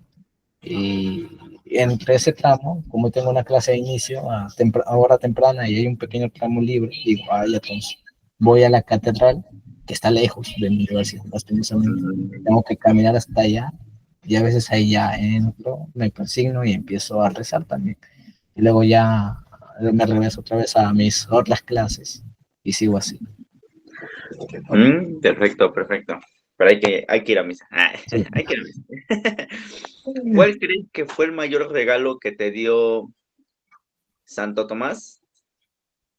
y entre ese tramo, como tengo una clase de inicio a hora temprana y hay un pequeño tramo libre, digo, ya entonces voy a la catedral, que está lejos de mi universidad, lastimosamente. Tengo que caminar hasta allá y a veces ahí ya entro, me persigno y empiezo a rezar también. Y luego ya me regreso otra vez a mis otras clases y sigo así. Perfecto, perfecto. Pero hay que ir a misa. Sí. Hay que ir a misa. ¿Cuál crees que fue el mayor regalo que te dio Santo Tomás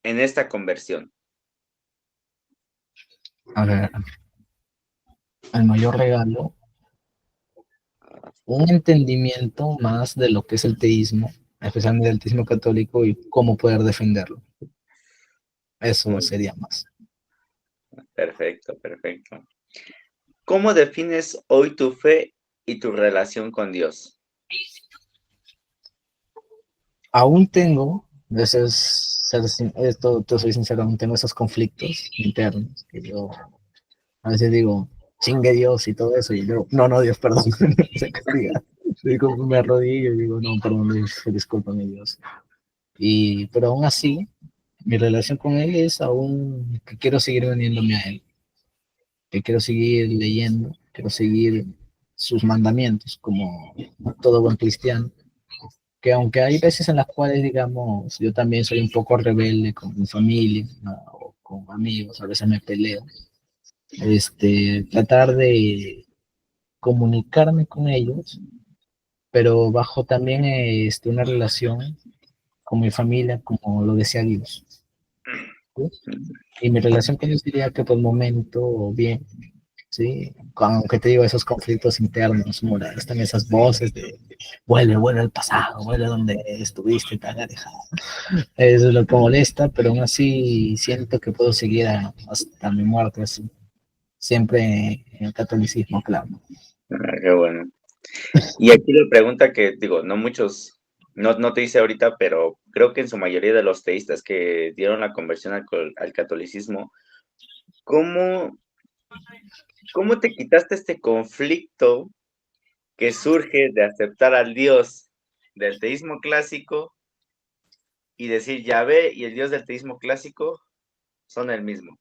en esta conversión? A ver, el mayor regalo, un entendimiento más de lo que es el teísmo, especialmente el teísmo católico y cómo poder defenderlo. Eso Muy sería más. perfecto, perfecto. ¿Cómo defines hoy tu fe y tu relación con Dios? Aún tengo, esto te soy sincero, aún tengo esos conflictos internos que yo a veces digo, chingue Dios y todo eso, y yo, no, Dios, perdón, no sé qué diga. Digo, me arrodillo y digo, no, perdón, discúlpame Dios. Pero aún así, mi relación con él es aún que quiero seguir uniéndome a él, que quiero seguir leyendo, quiero seguir sus mandamientos como todo buen cristiano, que aunque hay veces en las cuales, digamos, yo también soy un poco rebelde con mi familia, ¿no? O con amigos, a veces me peleo, tratar de comunicarme con ellos, pero bajo también una relación con mi familia, como lo decía Dios, ¿sí? Y mi relación con ellos diría que por el momento, bien, Sí, aunque te digo, esos conflictos internos, están esas voces de vuelve al pasado, vuelve donde estuviste, te haga dejado. Eso es lo que molesta, pero aún así siento que puedo seguir hasta mi muerte, así. Siempre en el catolicismo, claro. Qué bueno. Y aquí la pregunta que digo, no muchos, no te hice ahorita, pero creo que en su mayoría de los teístas que dieron la conversión al catolicismo, ¿cómo, cómo te quitaste este conflicto que surge de aceptar al Dios del teísmo clásico y decir Yahvé y el Dios del teísmo clásico son el mismo?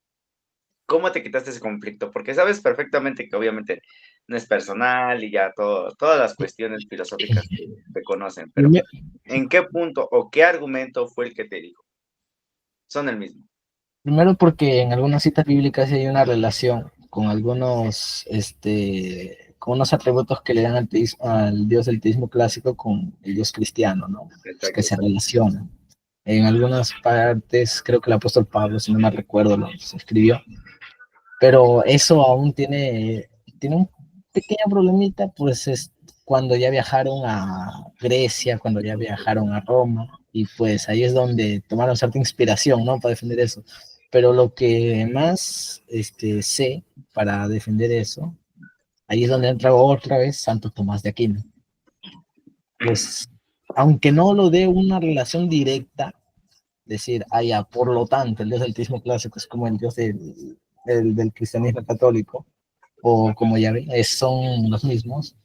¿Cómo te quitaste ese conflicto? Porque sabes perfectamente que obviamente no es personal y ya todas las cuestiones filosóficas que se conocen, pero ¿en qué punto o qué argumento fue el que te dijo? Son el mismo. Primero porque en algunas citas bíblicas sí hay una relación con con unos atributos que le dan al Dios del teísmo clásico con el Dios cristiano, ¿no? Pues que Exacto. se relacionan. En algunas partes, creo que el apóstol Pablo, si no me recuerdo, lo escribió, pero eso aún tiene un pequeño problemita, pues es cuando ya viajaron a Grecia, cuando ya viajaron a Roma, y pues ahí es donde tomaron cierta inspiración, ¿no? Para defender eso. Pero lo que más sé para defender eso, ahí es donde entra otra vez Santo Tomás de Aquino. Pues, aunque no lo dé una relación directa, decir, ya, por lo tanto, el dios del teísmo clásico es como el dios del cristianismo católico, o como ya ven, son los mismos.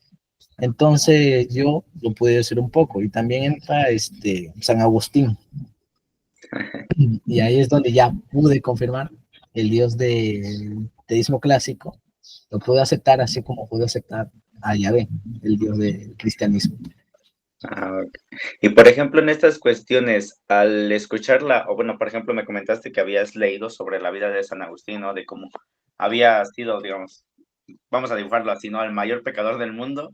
Entonces yo lo pude decir un poco, y también entra San Agustín, y ahí es donde ya pude confirmar el dios del teísmo clásico, lo pude aceptar así como pude aceptar a Yahvé, el dios del cristianismo. Ok. Y por ejemplo, en estas cuestiones, al escucharla, o bueno, por ejemplo, me comentaste que habías leído sobre la vida de San Agustín, ¿no? De cómo había sido, digamos, vamos a dibujarlo así, ¿no? El mayor pecador del mundo,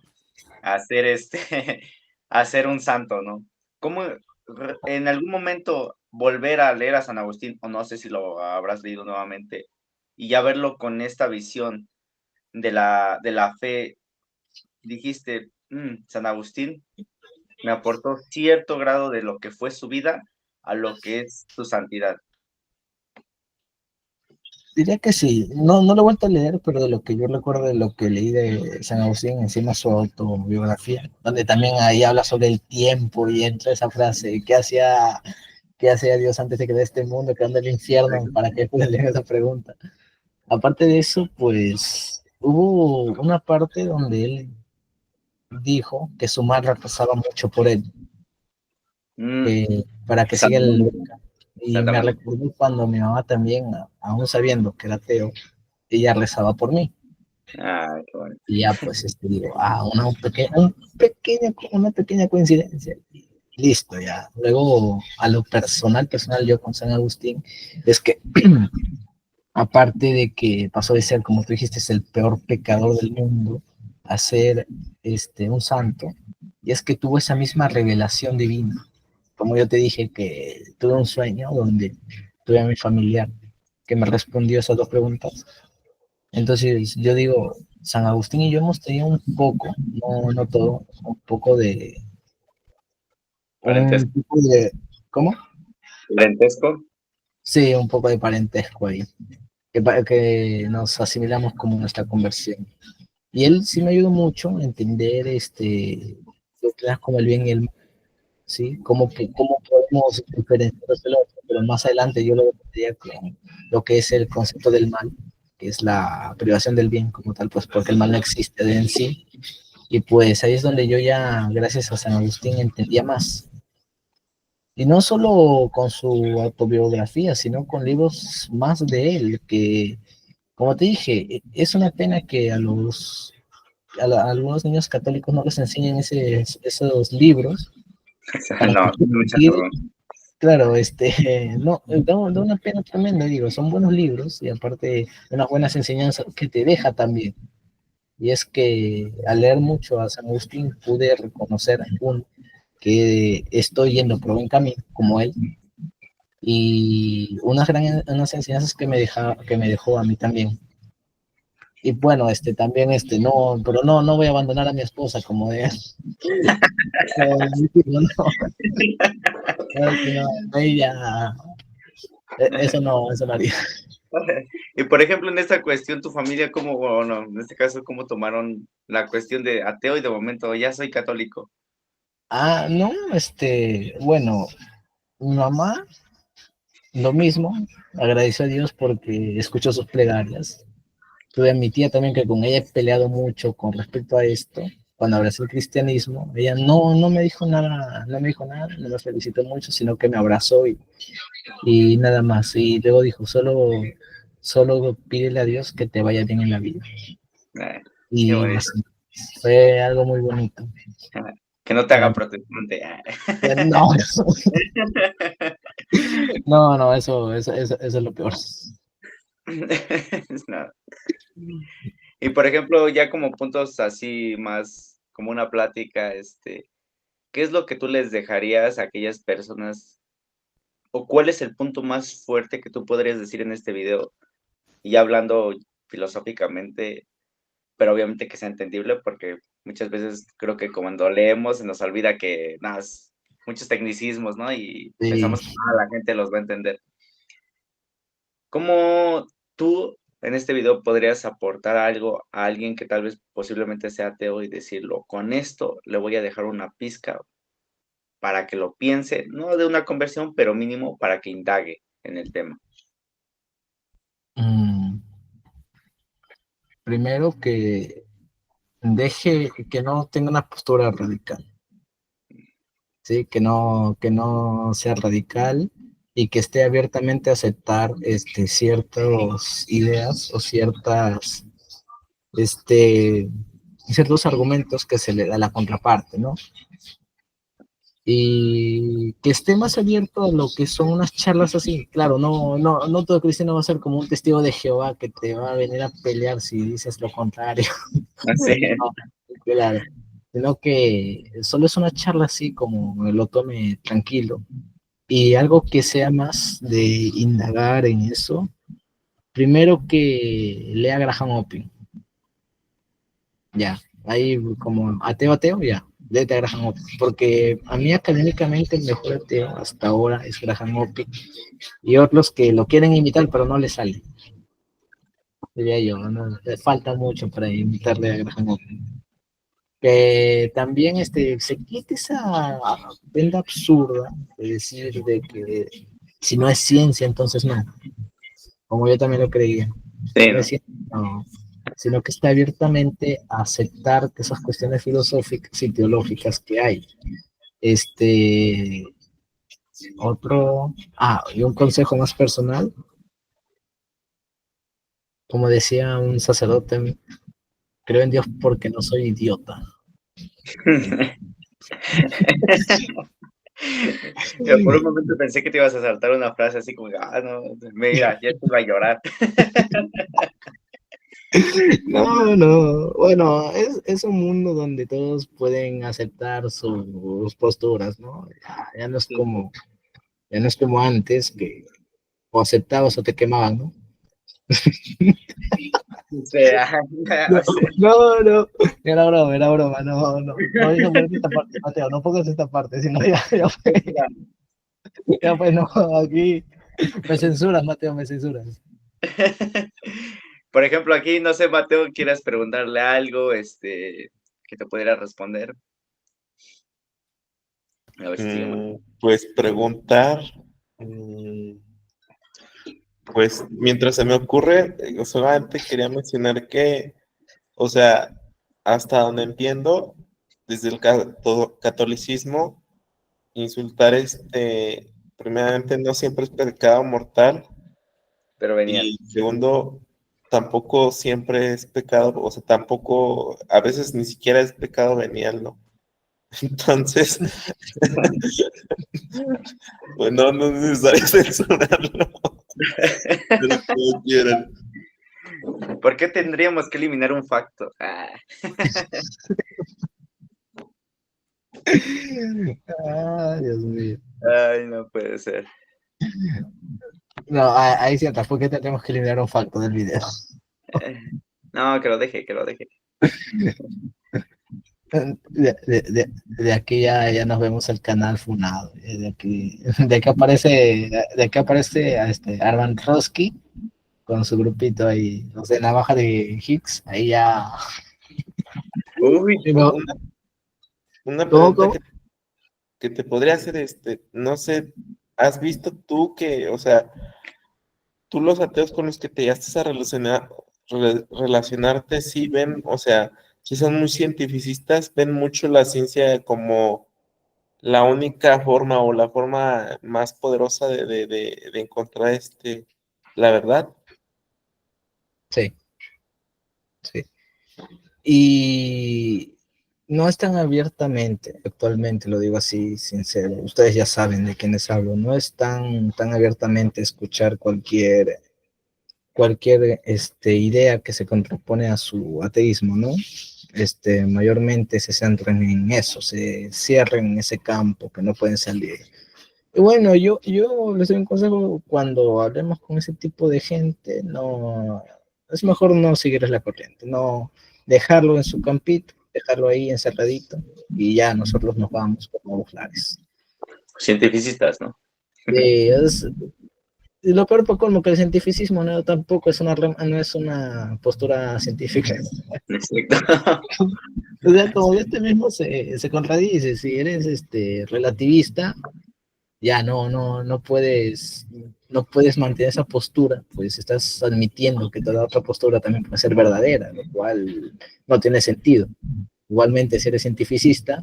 a ser a ser un santo, ¿no? ¿Cómo en algún momento volver a leer a San Agustín, o no sé si lo habrás leído nuevamente, y ya verlo con esta visión de la fe, dijiste, San Agustín me aportó cierto grado de lo que fue su vida a lo que es su santidad? Diría que sí, no lo he vuelto a leer, pero de lo que yo recuerdo de lo que leí de San Agustín, encima su autobiografía, donde también ahí habla sobre el tiempo y entra esa frase, qué hacía Dios antes de crear este mundo, creando el infierno? ¿Para qué le leer esa pregunta? Aparte de eso, pues hubo una parte donde él dijo que su madre rezaba mucho por él, Mm, para que siga Salomón, el... Y me exactamente. recordó cuando mi mamá también, aún sabiendo que era ateo, ella rezaba por mí. Ah, qué bueno. Y ya pues digo, una pequeña coincidencia. Listo, ya. Luego, a lo personal, yo con San Agustín, es que aparte de que pasó de ser, como tú dijiste, es el peor pecador del mundo, a ser un santo, y es que tuvo esa misma revelación divina. Como yo te dije, que tuve un sueño donde tuve a mi familiar que me respondió esas dos preguntas. Entonces yo digo, San Agustín y yo hemos tenido un poco, no todo, Parentesco. un poco de, ¿cómo? Parentesco. Sí, un poco de parentesco ahí, que nos asimilamos como nuestra conversión. Y él sí me ayudó mucho a entender doctrinas como el bien y el mal, ¿sí? Cómo podemos diferenciarnos del otro, pero más adelante yo lo vería con lo que es el concepto del mal, que es la privación del bien como tal, pues porque el mal no existe de en sí. Y pues ahí es donde yo ya, gracias a San Agustín, entendía más. Y no solo con su autobiografía, sino con libros más de él, que, como te dije, es una pena que a algunos niños católicos no les enseñen esos libros para que No, puedan mucha seguir. razón. Claro, no, da una pena tremenda, digo, son buenos libros y aparte unas buenas enseñanzas que te deja también. Y es que al leer mucho a San Agustín pude reconocer que estoy yendo por buen camino, como él, y unas enseñanzas que me dejó a mí también. Y bueno, también, no, pero no voy a abandonar a mi esposa como de, no, ella, eso no haría. Y por ejemplo, en esta cuestión, tu familia, ¿cómo, o no, en este caso, cómo tomaron la cuestión de ateo y de momento ya soy católico? No, bueno, mi mamá, lo mismo, agradeció a Dios porque escuchó sus plegarias. Tuve a mi tía también que con ella he peleado mucho con respecto a esto. Cuando abracé el cristianismo, ella no me dijo nada, no me felicitó mucho, sino que me abrazó y nada más. Y luego dijo, solo pídele a Dios que te vaya bien en la vida. Ah, qué Y bonito. así, fue algo muy bonito. Que no te haga protestante. No, no, eso es lo peor. No. Y por ejemplo, ya como puntos así más como una plática, ¿qué es lo que tú les dejarías a aquellas personas? ¿O cuál es el punto más fuerte que tú podrías decir en este video? Y ya hablando filosóficamente, pero obviamente que sea entendible, porque muchas veces creo que cuando leemos se nos olvida que nada, muchos tecnicismos, ¿no? Y Sí. pensamos que la gente los va a entender. ¿Cómo tú en este video podrías aportar algo a alguien que tal vez posiblemente sea ateo y decirlo, con esto le voy a dejar una pizca para que lo piense, no de una conversión, pero mínimo para que indague en el tema? Mm, Primero que deje, que no tenga una postura radical, ¿sí? Que no sea radical y que esté abiertamente a aceptar ciertas ideas o este, ciertos argumentos que se le da a la contraparte, ¿no? Y que esté más abierto a lo que son unas charlas así. Claro, no todo cristiano va a ser como un testigo de Jehová que te va a venir a pelear si dices lo contrario. Así. No, claro, sino que solo es una charla así como lo tome tranquilo y algo que sea más de indagar en eso. Primero que lea Graham Opping, ya, ahí como ateo, ya, léete a Graham Opping, porque a mí académicamente el mejor ateo hasta ahora es Graham Opping y otros que lo quieren imitar pero no le sale, diría yo, no, le falta mucho para imitarle a Graham Opping. Que también se quite esa venda absurda de decir de que si no es ciencia, entonces no, como yo también lo creía, Sí, no es ¿no? ciencia, no, sino que está abiertamente a aceptar que esas cuestiones filosóficas y teológicas que hay. Este, y un consejo más personal, como decía un sacerdote, creo en Dios porque no soy idiota. Yo por un momento pensé que te ibas a saltar una frase así como, no, mira, ya te iba a llorar. No, bueno, es un mundo donde todos pueden aceptar sus posturas, ¿no? Ya ya no es como antes que o aceptabas o te quemaban, ¿no? Sí, ajá, No, o sea, era broma, no digas por esta parte, Mateo, no pongas esta parte, sino ya fue, no, aquí me censuras, Mateo, me censuras. por ejemplo, aquí, no sé, Mateo, quieras preguntarle algo, que te pudiera responder. A ver si sigue más. Pues preguntar, mm, pues mientras se me ocurre, solamente quería mencionar que, o sea, hasta donde entiendo, desde el catolicismo, insultar primeramente no siempre es pecado mortal Pero venial. y segundo, tampoco siempre es pecado, o sea, tampoco, a veces ni siquiera es pecado venial, ¿no? Entonces, pues no es necesario censurarlo, pero como quieran. ¿Por qué tendríamos que eliminar un facto? Dios mío. Ay, no puede ser. No, ahí sí, ¿por qué tenemos que eliminar un facto del video? Eh, No, que lo deje, que lo deje. De aquí ya nos vemos el canal funado. De aquí aparece a Arman Roski con su grupito ahí, no sé, Navaja de Hicks, ahí ya. Uy, Una ¿Cómo, pregunta cómo? que te podría hacer, no sé, ¿has visto tú que, o sea, tú los ateos con los que te llegaste a relacionarte, sí ven, o sea, si son muy cientificistas, ven mucho la ciencia como la única forma o la forma más poderosa de encontrar la verdad? Sí, sí. Y no es tan abiertamente, actualmente lo digo así, sincero, ustedes ya saben de quiénes hablo, no es tan abiertamente escuchar cualquier idea que se contrapone a su ateísmo, ¿no? Mayormente se centran en eso, se cierran en ese campo que no pueden salir. Y bueno, yo les doy un consejo: cuando hablemos con ese tipo de gente, no, es mejor no seguirles la corriente, no dejarlo en su campito, dejarlo ahí encerradito, y ya nosotros nos vamos como clares. cientificistas, ¿no? Y lo peor por colmo que el cientificismo no tampoco es no es una postura científica. Exacto. O sea, como mismo se contradice. Si eres relativista, ya no puedes mantener esa postura, pues estás admitiendo que toda otra postura también puede ser verdadera, lo cual no tiene sentido. Igualmente, si eres cientificista,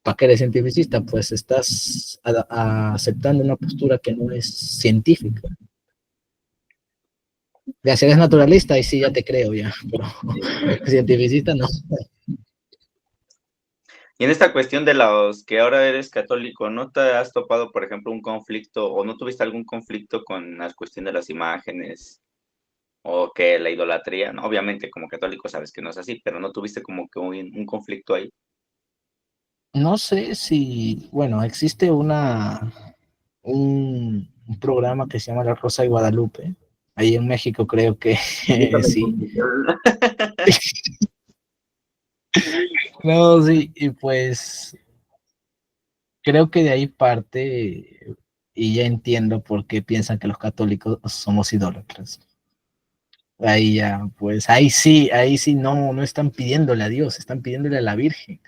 ¿para qué eres cientificista? Pues estás aceptando una postura que no es científica. Ya, si eres naturalista, ahí sí ya te creo ya, pero cientificista no. Y en esta cuestión de los que ahora eres católico, ¿no te has topado, por ejemplo, un conflicto o no tuviste algún conflicto con la cuestión de las imágenes o que la idolatría? ¿No? Obviamente, como católico sabes que no es así, pero no tuviste como que un conflicto ahí. No sé si, bueno, existe un programa que se llama La Rosa de Guadalupe. Ahí en México creo que sí. No, sí, y pues creo que de ahí parte, y ya entiendo por qué piensan que los católicos somos idólatras. Ahí ya, pues ahí sí no están pidiéndole a Dios, están pidiéndole a la Virgen.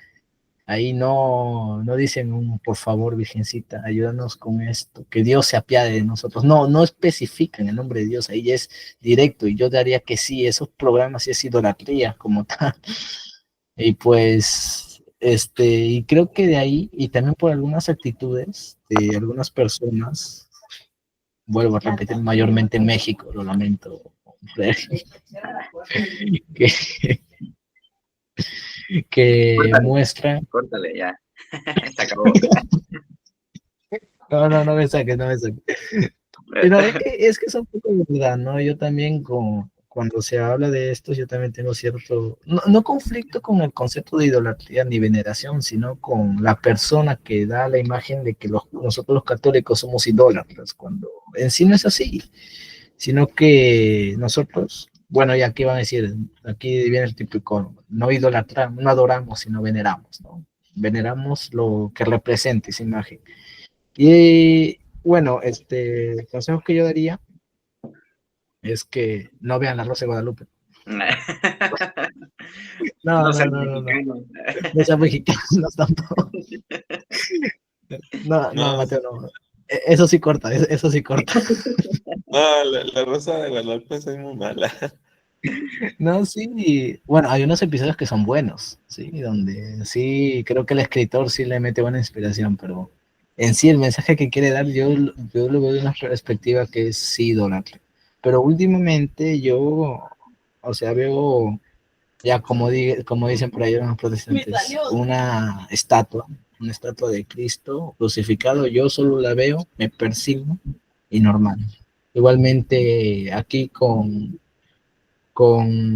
Ahí no dicen por favor, Virgencita, ayúdanos con esto, que Dios se apiade de nosotros. No especifican el nombre de Dios, ahí es directo, y yo daría que sí, esos programas sí es idolatría como tal. Y pues, y creo que de ahí, y también por algunas actitudes de algunas personas, vuelvo a repetir, mayormente en México, lo lamento, que, que Córtale, muestran. córtale, ya. Se acabó. No me saques, no me saques. Pero es que es un poco de verdad, ¿no? Yo también, cuando se habla de esto, yo también tengo cierto, no conflicto con el concepto de idolatría ni veneración, sino con la persona que da la imagen de que nosotros los católicos somos idólatras, cuando en sí no es así, sino que nosotros, bueno, y aquí van a decir, aquí viene el típico, no idolatramos, no adoramos, sino veneramos, ¿no? Veneramos lo que representa esa imagen. Y bueno, el consejo que yo daría es que no vean La Rosa de Guadalupe. No No, seas no, no, no, no. mexicano. No sean mexicanos tampoco. No, No, Mateo, no. Eso sí corta, eso sí corta. no, la Rosa de Guadalupe es muy mala. No, sí. Bueno, hay unos episodios que son buenos, sí, donde sí, creo que el escritor sí le mete buena inspiración, pero en sí el mensaje que quiere dar, yo lo veo de una perspectiva que es sí idolatra. Pero últimamente yo, o sea, veo, ya como dicen por ahí los protestantes, una estatua de Cristo crucificado, yo solo la veo, me persigo y normal. Igualmente aquí con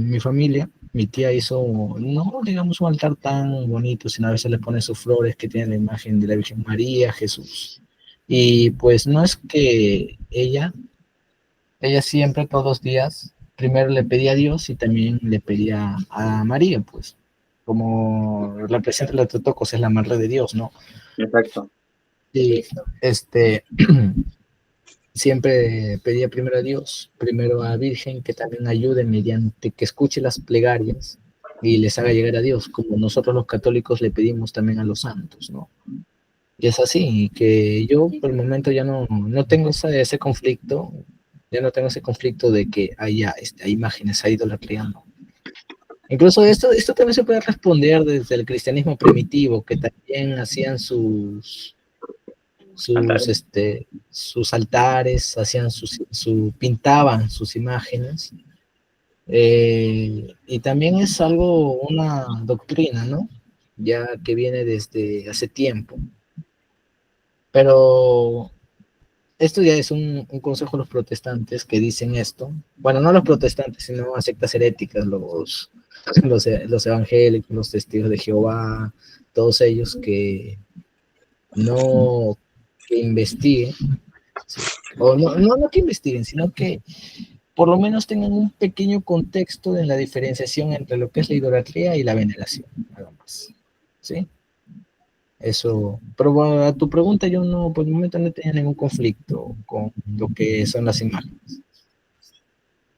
mi familia, mi tía hizo, no digamos un altar tan bonito, sino a veces le pone sus flores que tienen la imagen de la Virgen María, Jesús. Y pues no es que ella siempre todos los días primero le pedía a Dios y también le pedía a María, pues, como representa la Teotocos, es la madre de Dios, ¿no? Exacto. Y siempre pedía primero a Dios, primero a la Virgen, que también ayude mediante que escuche las plegarias y les haga llegar a Dios, como nosotros los católicos le pedimos también a los santos, ¿no? Y es así, que yo por el momento ya no tengo ese conflicto, ya no tengo ese conflicto de que haya imágenes, hay idolatría, no. Incluso esto también se puede responder desde el cristianismo primitivo, que también hacían ¿Altares? sus altares, hacían pintaban sus imágenes. Y también es algo, una doctrina, ¿no? Ya que viene desde hace tiempo. Pero esto ya es un consejo a los protestantes que dicen esto. Bueno, no los protestantes, sino a sectas heréticas, los evangélicos, los testigos de Jehová, todos ellos que no que investiguen, ¿sí? O no que investiguen, sino que por lo menos tengan un pequeño contexto en la diferenciación entre lo que es la idolatría y la veneración, nada más, ¿sí? Eso, pero bueno, a tu pregunta yo no, por el momento no tenía ningún conflicto con lo que son las imágenes.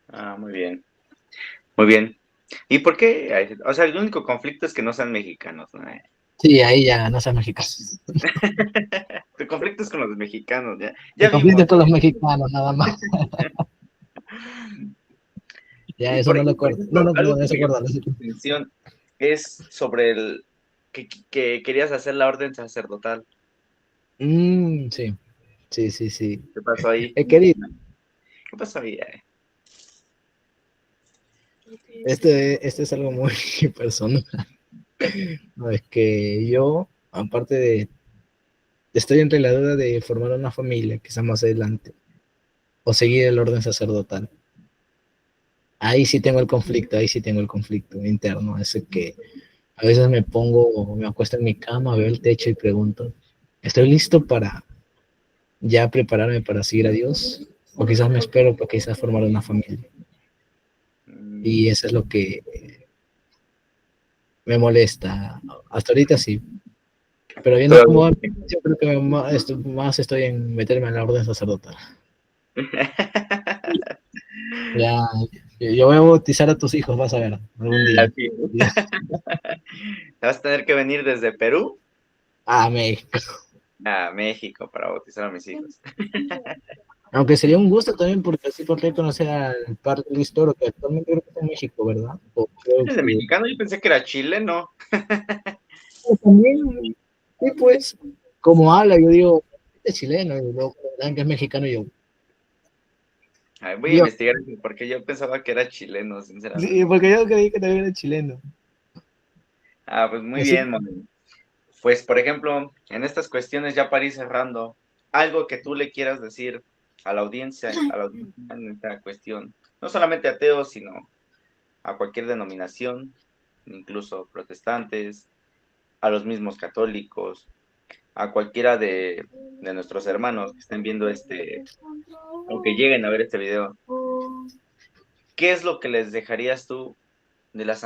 Ah, muy bien. Muy bien. ¿Y por qué? O sea, el único conflicto es que no sean mexicanos, ¿no? Sí, ahí ya no sean mexicanos. Tu conflicto es con los mexicanos, ya. El Ya conflicto vimos. con los mexicanos, nada más. Ya Y eso no lo por corto. No, ejemplo, no, algo perdón, que eso me llamó corta. mucho la atención es sobre el que querías hacer la orden sacerdotal. Sí, sí, sí, sí. ¿Qué pasó ahí? He querido. ¿Qué pasó ahí? Este es algo muy personal. No, es que yo, aparte estoy entre la duda de formar una familia, quizás más adelante, o seguir el orden sacerdotal. Ahí sí tengo el conflicto, ahí sí tengo el conflicto interno, ese que a veces me acuesto en mi cama, veo el techo y pregunto, ¿estoy listo para ya prepararme para seguir a Dios? O quizás me espero para quizás formar una familia. Y eso es lo que me molesta. Hasta ahorita sí. Pero viendo cómo va, Todavía. yo creo que más estoy en meterme en la orden sacerdotal. Ya, yo voy a bautizar a tus hijos, vas a ver, algún día. Así es. Vas a tener que venir desde Perú Ah, México. a México para bautizar a mis hijos. Aunque sería un gusto también, porque así podría conocer al padre Luis Toro, que actualmente creo que está en México, ¿verdad? O creo ¿Eres de que mexicano? Yo pensé que era chileno. también, sí, pues, como habla, yo digo, es chileno, y luego que es mexicano, y yo, Ay, voy a yo, investigar eso porque yo pensaba que era chileno, sí, sinceramente. porque yo creí que también era chileno. Ah, pues muy Así, bien, Moni. Pues, por ejemplo, en estas cuestiones, ya para ir cerrando, algo que tú le quieras decir a la audiencia en esta cuestión, no solamente ateos, sino a cualquier denominación, incluso protestantes, a los mismos católicos, a cualquiera de nuestros hermanos que estén viendo o que lleguen a ver este video, ¿qué es lo que les dejarías tú de las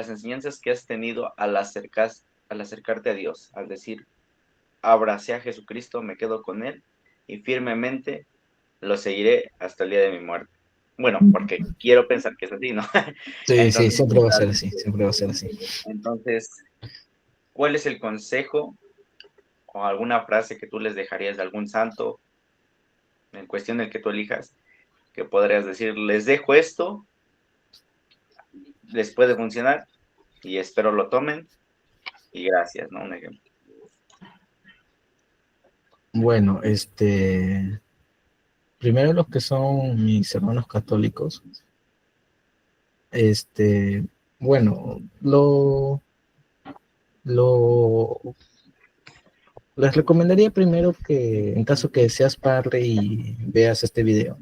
enseñanzas que has tenido al acercarte a Dios, al decir, abracé a Jesucristo, me quedo con Él y firmemente lo seguiré hasta el día de mi muerte? Bueno, porque quiero pensar que es así, ¿no? sí, sí, Entonces, siempre va a ser así, siempre va a ser así. entonces, ¿cuál es el consejo o alguna frase que tú les dejarías de algún santo en cuestión del que tú elijas, que podrías decir, les dejo esto, les puede funcionar y espero lo tomen y gracias, ¿no? Un ejemplo. Bueno, primero los que son mis hermanos católicos, este, bueno, lo, les recomendaría primero que, en caso que seas padre y veas este video,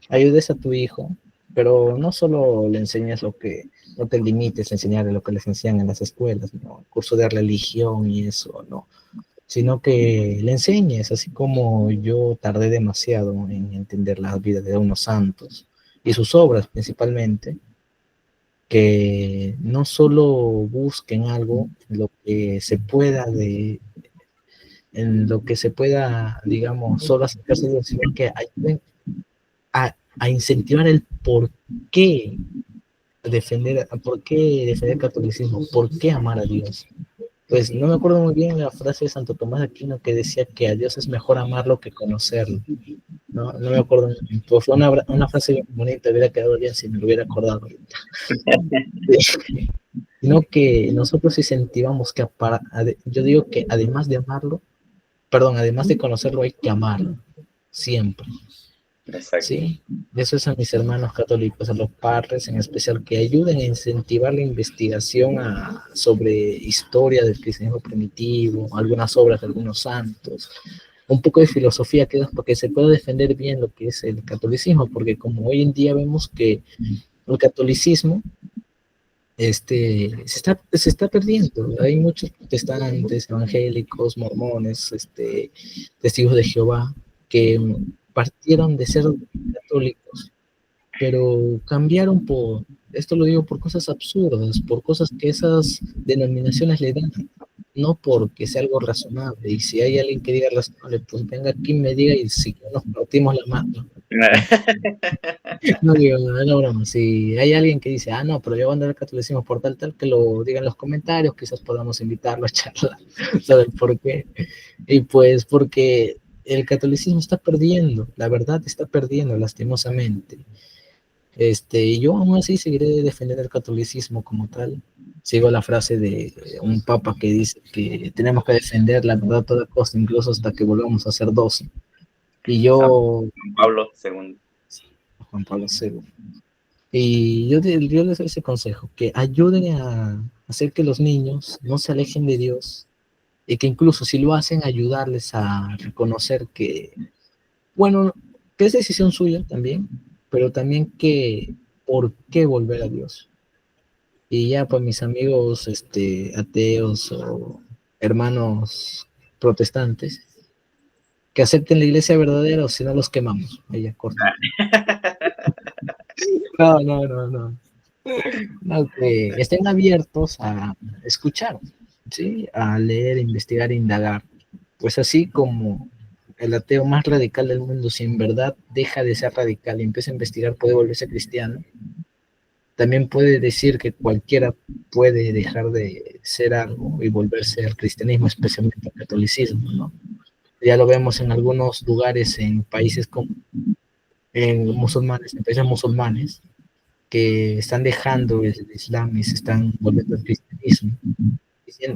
ayudes a tu hijo, pero no solo le enseñes no te limites a enseñarle lo que les enseñan en las escuelas, ¿no? El curso de religión y eso, ¿no? Sino que le enseñes, así como yo tardé demasiado en entender la vida de unos santos y sus obras principalmente, que no solo busquen algo en lo que se pueda, digamos, solo acercarse a Dios, sino que ayuden a incentivar el por qué defender el catolicismo, por qué amar a Dios. Pues no me acuerdo muy bien la frase de Santo Tomás de Aquino que decía que a Dios es mejor amarlo que conocerlo. No me acuerdo, pues fue una frase bonita, hubiera quedado bien si me lo hubiera acordado. Sino que nosotros incentivamos yo digo que además de amarlo, además de conocerlo, hay que amarlo, siempre. Exacto. Sí, eso es a mis hermanos católicos, a los padres en especial, que ayuden a incentivar la investigación sobre historia del cristianismo primitivo, algunas obras de algunos santos, un poco de filosofía para que se pueda defender bien lo que es el catolicismo, porque como hoy en día vemos que el catolicismo se está perdiendo. Hay muchos protestantes, evangélicos, mormones, testigos de Jehová, que partieron de ser católicos, pero cambiaron esto lo digo por cosas absurdas, por cosas que esas denominaciones le dan, no porque sea algo razonable. Y si hay alguien que diga razonable, pues venga aquí y me diga y si nos partimos la mano. No digo, no broma. Si hay alguien que dice, no, pero yo voy a andar al catolicismo por tal, que lo diga en los comentarios, quizás podamos invitarlo a charlar sobre el por qué. Y pues porque el catolicismo está perdiendo, la verdad está perdiendo lastimosamente. Y yo aún así seguiré defendiendo el catolicismo como tal. Sigo la frase de un papa que dice que tenemos que defender la verdad a toda costa, incluso hasta que volvamos a ser 12. Y yo... Juan Pablo II. Y yo les doy ese consejo, que ayuden a hacer que los niños no se alejen de Dios, y que incluso si lo hacen, ayudarles a reconocer que, bueno, que es decisión suya también, pero también que por qué volver a Dios. Y ya para mis amigos ateos o hermanos protestantes, que acepten la iglesia verdadera o si no los quemamos. Ella corta. No, que estén abiertos a escuchar, ¿sí? A leer, investigar, indagar. Pues así como el ateo más radical del mundo, si en verdad deja de ser radical y empieza a investigar, puede volverse cristiano. También puede decir que cualquiera puede dejar de ser algo y volverse al cristianismo, especialmente al catolicismo, ¿no? Ya lo vemos en algunos lugares, en países en países musulmanes, que están dejando el Islam y se están volviendo al cristianismo.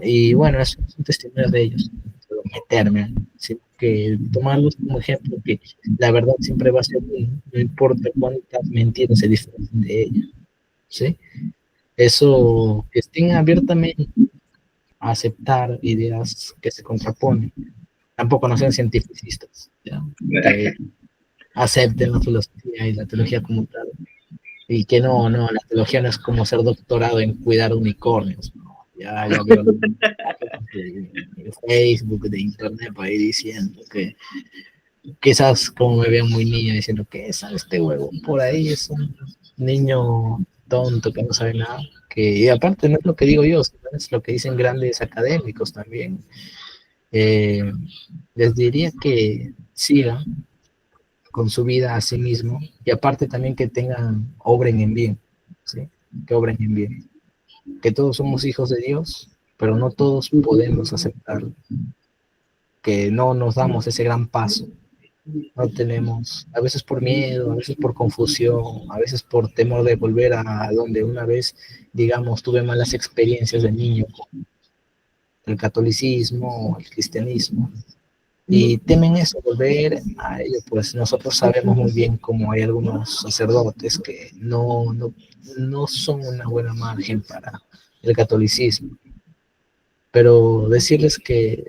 Y bueno, eso es un testimonio de ellos, no meterme, sino que tomarlos como ejemplo, que la verdad siempre va a ser uno, no importa cuántas mentiras se disfracen de ella, ¿sí? Eso, que estén abiertamente a aceptar ideas que se contraponen, tampoco no sean cientificistas, ¿ya? Que acepten la filosofía y la teología como tal, y que no, la teología no es como ser doctorado en cuidar unicornios, ¿no? Ya veo de Facebook, de internet, por ahí diciendo que quizás como me vean muy niño diciendo que sabe este huevo por ahí, es un niño tonto que no sabe nada, y aparte no es lo que digo yo, es lo que dicen grandes académicos también. Les diría que sigan con su vida a sí mismo, y aparte también que obren en bien, ¿sí? Que obren en bien, que todos somos hijos de Dios, pero no todos podemos aceptarlo, que no nos damos ese gran paso, no tenemos, a veces por miedo, a veces por confusión, a veces por temor de volver a donde una vez, digamos, tuve malas experiencias de niño con el catolicismo o el cristianismo, y temen eso, volver a ello. Pues nosotros sabemos muy bien cómo hay algunos sacerdotes que no son una buena margen para el catolicismo, pero decirles que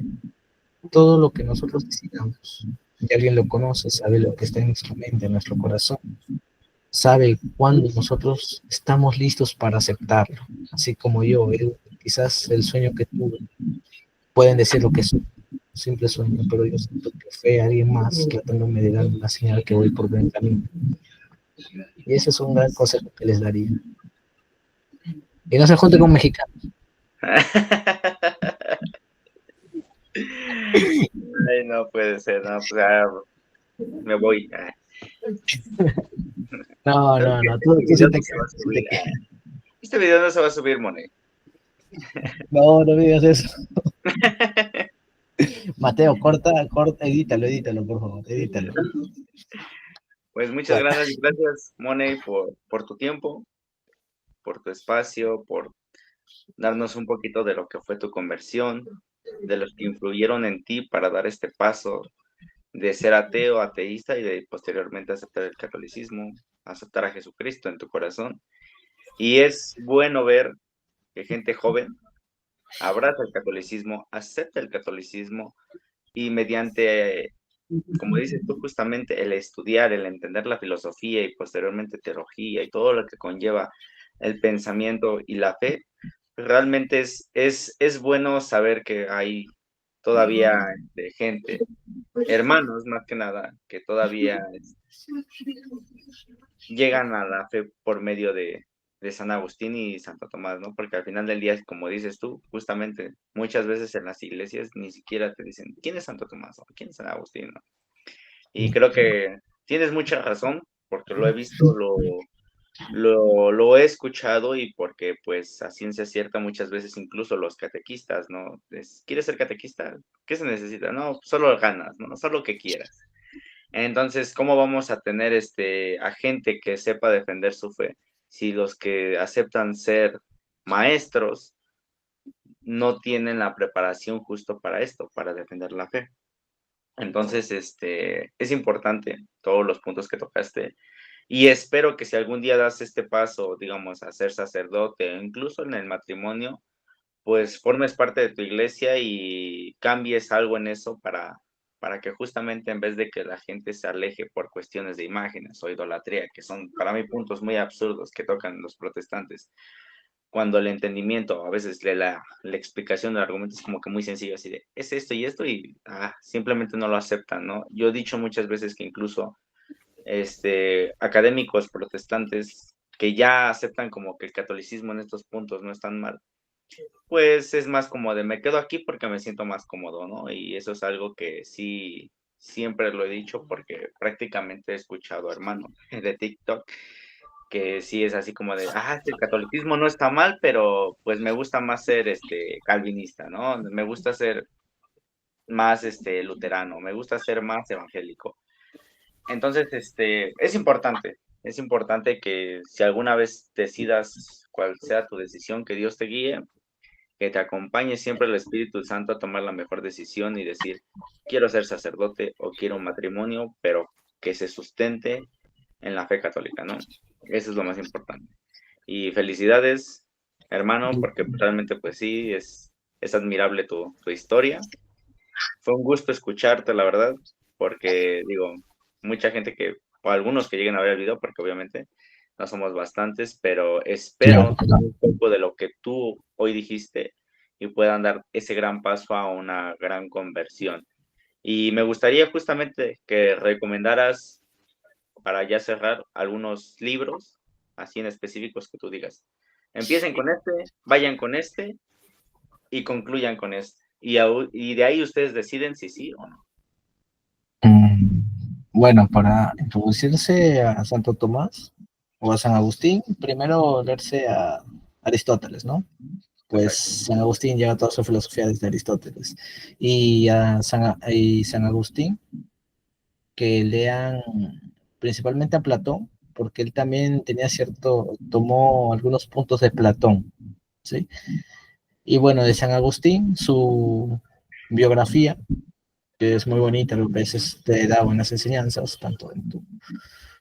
todo lo que nosotros decidamos, y alguien lo conoce, sabe lo que está en nuestra mente, en nuestro corazón, sabe cuándo nosotros estamos listos para aceptarlo, así como yo, quizás el sueño que tuve, pueden decir lo que es un simple sueño, pero yo siento que fue alguien más tratándome de dar una señal que voy por buen camino. Y ese es un gran consejo que les daría. Y no se junten con mexicanos. Ay, no puede ser, no, pues ya me voy. No, ¿Sabes no, qué? no, tú Este sí video te no se va a quedas, sí te subir. quedas. Este video no se va a subir, Mone. No, no me digas eso. Mateo, corta, edítalo, por favor, edítalo. Pues muchas Bueno, gracias, Mone, por tu tiempo, por tu espacio, por darnos un poquito de lo que fue tu conversión, de los que influyeron en ti para dar este paso de ser ateo, ateísta y de posteriormente aceptar el catolicismo, aceptar a Jesucristo en tu corazón. Y es bueno ver que gente joven abraza el catolicismo, acepta el catolicismo y mediante, como dices tú, justamente el estudiar, el entender la filosofía y posteriormente teología y todo lo que conlleva el pensamiento y la fe, realmente es bueno saber que hay todavía gente, hermanos más que nada, que todavía llegan a la fe por medio de San Agustín y Santo Tomás, ¿no? Porque al final del día, como dices tú, justamente muchas veces en las iglesias ni siquiera te dicen quién es Santo Tomás o quién es San Agustín, ¿no? Y creo que tienes mucha razón, porque lo he visto, lo he escuchado y porque pues a ciencia cierta muchas veces incluso los catequistas, ¿no? ¿Quieres ser catequista? ¿Qué se necesita? No, solo ganas, ¿no? Solo que quieras. Entonces, ¿cómo vamos a tener a gente que sepa defender su fe si los que aceptan ser maestros no tienen la preparación justo para esto, para defender la fe? Entonces, es importante todos los puntos que tocaste y espero que si algún día das este paso, digamos, a ser sacerdote, incluso en el matrimonio, pues formes parte de tu iglesia y cambies algo en eso para que justamente en vez de que la gente se aleje por cuestiones de imágenes o idolatría, que son para mí puntos muy absurdos que tocan los protestantes, cuando el entendimiento, a veces la explicación del argumento es como que muy sencillo, así de, es esto y simplemente no lo aceptan, ¿no? Yo he dicho muchas veces que incluso académicos protestantes que ya aceptan como que el catolicismo en estos puntos no es tan mal, pues es más como de me quedo aquí porque me siento más cómodo, ¿no? Y eso es algo que sí, siempre lo he dicho porque prácticamente he escuchado hermanos de TikTok que sí es así como de, el catolicismo no está mal, pero pues me gusta más ser calvinista, ¿no? Me gusta ser más luterano, me gusta ser más evangélico. Entonces, es importante que si alguna vez decidas cuál sea tu decisión, que Dios te guíe, que te acompañe siempre el Espíritu Santo a tomar la mejor decisión y decir, quiero ser sacerdote o quiero un matrimonio, pero que se sustente en la fe católica, ¿no? Eso es lo más importante. Y felicidades, hermano, porque realmente pues sí, es admirable tu historia. Fue un gusto escucharte, la verdad, porque digo, mucha gente o algunos que lleguen a ver el video, porque obviamente no somos bastantes, pero espero claro. tomar un poco de lo que tú hoy dijiste y puedan dar ese gran paso a una gran conversión. Y me gustaría justamente que recomendaras, para ya cerrar, algunos libros, así en específicos que tú digas. Empiecen con vayan con y concluyan con este. Y de ahí ustedes deciden si sí o no. Bueno, para introducirse a Santo Tomás o a San Agustín, primero leerse a Aristóteles, ¿no? Pues Exacto. San Agustín lleva toda su filosofía desde Aristóteles. Y San Agustín, que lean principalmente a Platón, porque él también tomó algunos puntos de Platón, ¿sí? Y bueno, de San Agustín, su biografía, que es muy bonita, a veces te da buenas enseñanzas, tanto en tu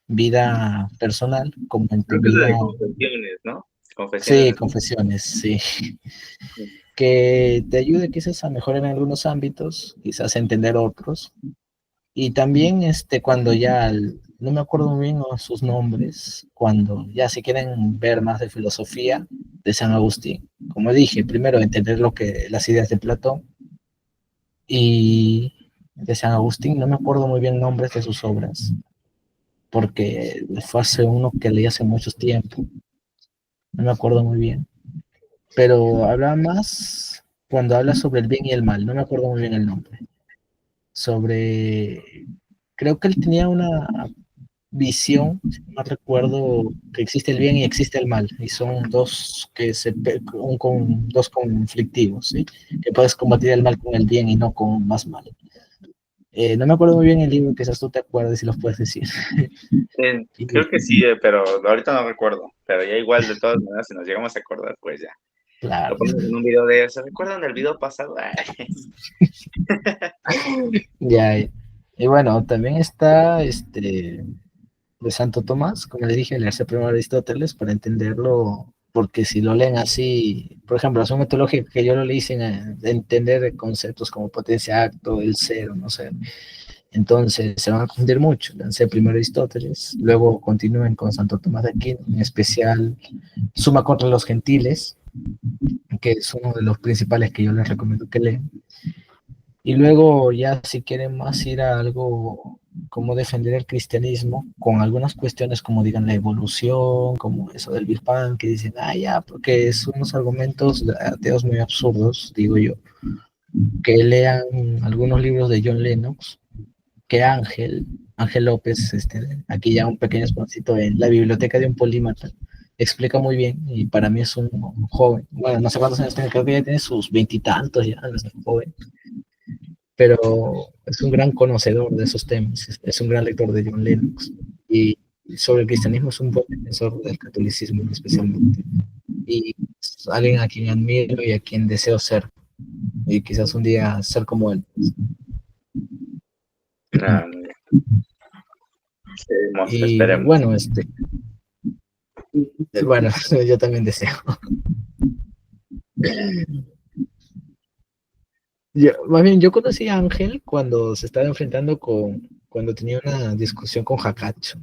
vida personal como en tu Creo que es la vida. de confesiones, ¿no? Confesiones Sí, de... confesiones, sí. Que te ayude quizás a mejorar en algunos ámbitos, quizás a entender otros. Y también cuando no me acuerdo muy bien sus nombres, cuando ya si quieren ver más de filosofía de San Agustín. Como dije, primero entender las ideas de Platón y de San Agustín, no me acuerdo muy bien nombres de sus obras, porque fue hace uno que leí hace mucho tiempo, no me acuerdo muy bien, pero habla más cuando habla sobre el bien y el mal, no me acuerdo muy bien el nombre, sobre, creo que él tenía una visión, si no recuerdo, que existe el bien y existe el mal, y son dos dos conflictivos, ¿sí? Que puedes combatir el mal con el bien y no con más mal. No me acuerdo muy bien el libro, quizás tú te acuerdes y los puedes decir. Creo que sí, pero ahorita no recuerdo. Pero ya igual, de todas maneras, si nos llegamos a acordar, pues ya. Lo Claro. ponemos en un video de eso. ¿Recuerdan el video pasado? Ya, y bueno, también está de Santo Tomás, como le dije, leerse primero Aristóteles para entenderlo, porque si lo leen así, por ejemplo, la suma teológica que yo lo leí sin entender conceptos como potencia, acto, el ser, no sé, entonces se van a confundir mucho. Leanse primero Aristóteles, luego continúen con Santo Tomás de Aquino, en especial Suma contra los Gentiles, que es uno de los principales que yo les recomiendo que lean. Y luego ya si quieren más ir a algo como defender el cristianismo con algunas cuestiones como digan la evolución, como eso del Big Bang, que dicen, ya, porque son unos argumentos ateos muy absurdos, digo yo, que lean algunos libros de John Lennox, que Ángel López, aquí ya un pequeño espacio en la biblioteca de un polímata, explica muy bien, y para mí es un joven, bueno, no sé cuántos años tiene, creo que ya tiene sus veintitantos, ya no es joven, pero es un gran conocedor de esos temas, es un gran lector de John Lennox, y sobre el cristianismo es un buen defensor del catolicismo especialmente, y es alguien a quien admiro y a quien deseo ser, y quizás un día ser como él. Esperemos, Y esperemos. bueno, yo también deseo. Más bien, yo conocí a Ángel cuando se estaba enfrentando cuando tenía una discusión con Hacacho.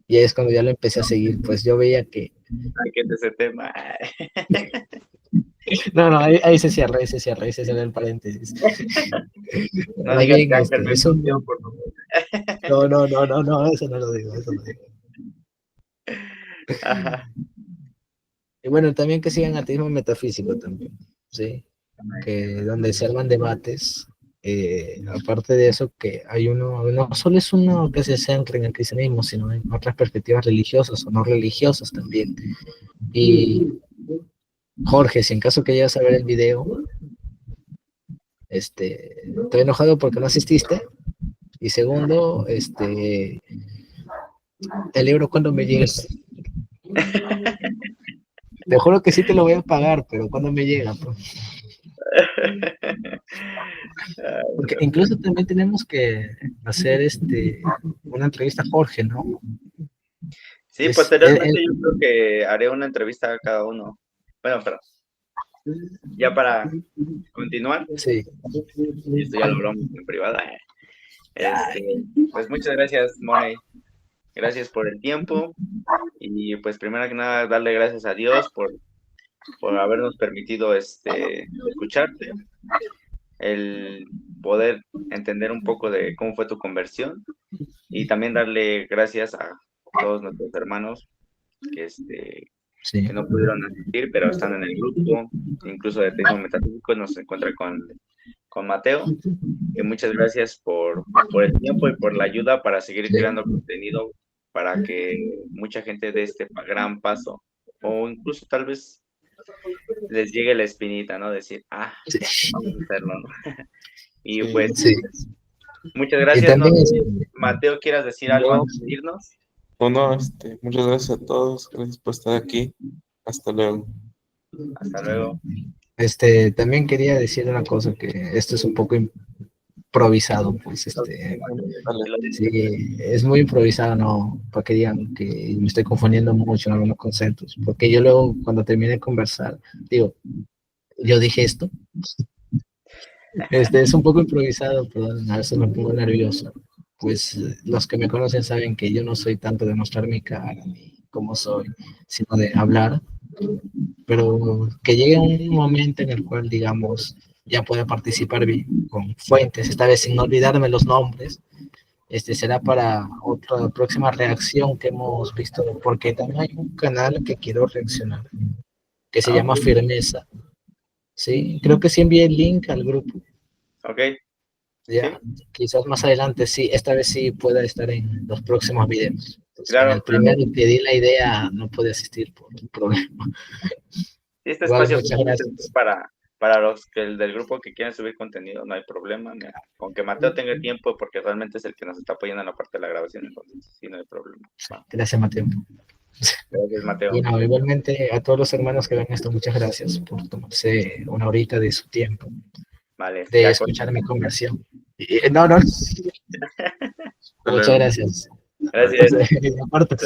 Y ahí es cuando ya lo empecé a seguir, pues yo veía que... Ay, que ese tema. No, ahí se cierra, ahí se cierra el paréntesis. No Más digas bien, que Ángel me eso entendió, por favor. no, eso no lo digo, eso no lo digo. Ajá. Y bueno, también que sigan ateísmo metafísico también, ¿sí? Que donde se arman debates, aparte de eso, que hay no solo es uno que se centra en el cristianismo, sino en otras perspectivas religiosas o no religiosas también. Y Jorge, si en caso que llegas a ver el video, estoy enojado porque no asististe. Y segundo, el libro cuando me llegue. Te juro que sí te lo voy a pagar, pero cuando me llega, pues. Porque incluso también tenemos que hacer una entrevista a Jorge, ¿no? Sí, posteriormente yo creo que haré una entrevista a cada uno. Bueno, pero ya para continuar, sí. y esto ya lo hablamos en privada. Pues muchas gracias, Money. Gracias por el tiempo. Y pues primero que nada, darle gracias a Dios por habernos permitido escucharte, el poder entender un poco de cómo fue tu conversión y también darle gracias a todos nuestros hermanos que que no pudieron asistir, pero están en el grupo, incluso de Ateísmo Metafísico, nos encuentra con Mateo, que muchas gracias por el tiempo y por la ayuda para seguir creando contenido para que mucha gente dé este gran paso, o incluso tal vez les llegue la espinita, ¿no? Decir, vamos a hacerlo, ¿no? Y pues, muchas gracias. No sé, Mateo, ¿quieras decir algo antes de irnos? No, muchas gracias a todos, gracias por estar aquí. Hasta luego. Hasta luego. También quería decir una cosa, que esto es un poco improvisado, pues, sí, es muy improvisado, no, para que digan que me estoy confundiendo mucho en algunos conceptos, porque yo luego, cuando termine de conversar, digo, yo dije esto, es un poco improvisado, perdón, a veces me pongo nervioso, pues los que me conocen saben que yo no soy tanto de mostrar mi cara, ni cómo soy, sino de hablar, pero que llegue un momento en el cual, digamos, ya pueda participar con fuentes, esta vez sin olvidarme los nombres, será para otra próxima reacción que hemos visto, porque también hay un canal que quiero reaccionar, que se llama Firmeza. Sí, creo que sí envié el link al grupo. Ok. Ya, Sí. quizás más adelante sí, esta vez sí pueda estar en los próximos videos. Entonces, Claro, en el primero que di la idea no pude asistir por un problema. Este Igual, espacio muchas es gracias. para los que el del grupo que quieran subir contenido, no hay problema. Mira, con que Mateo tenga tiempo, porque realmente es el que nos está apoyando en la parte de la grabación, entonces sí, no hay problema. Va. Gracias, Mateo. Gracias, Mateo. Y no, igualmente a todos los hermanos que ven esto, muchas gracias por tomarse una horita de su tiempo, Vale, de ya escuchar mi conversión. No, no, Hasta muchas luego. gracias. Gracias. Aparte.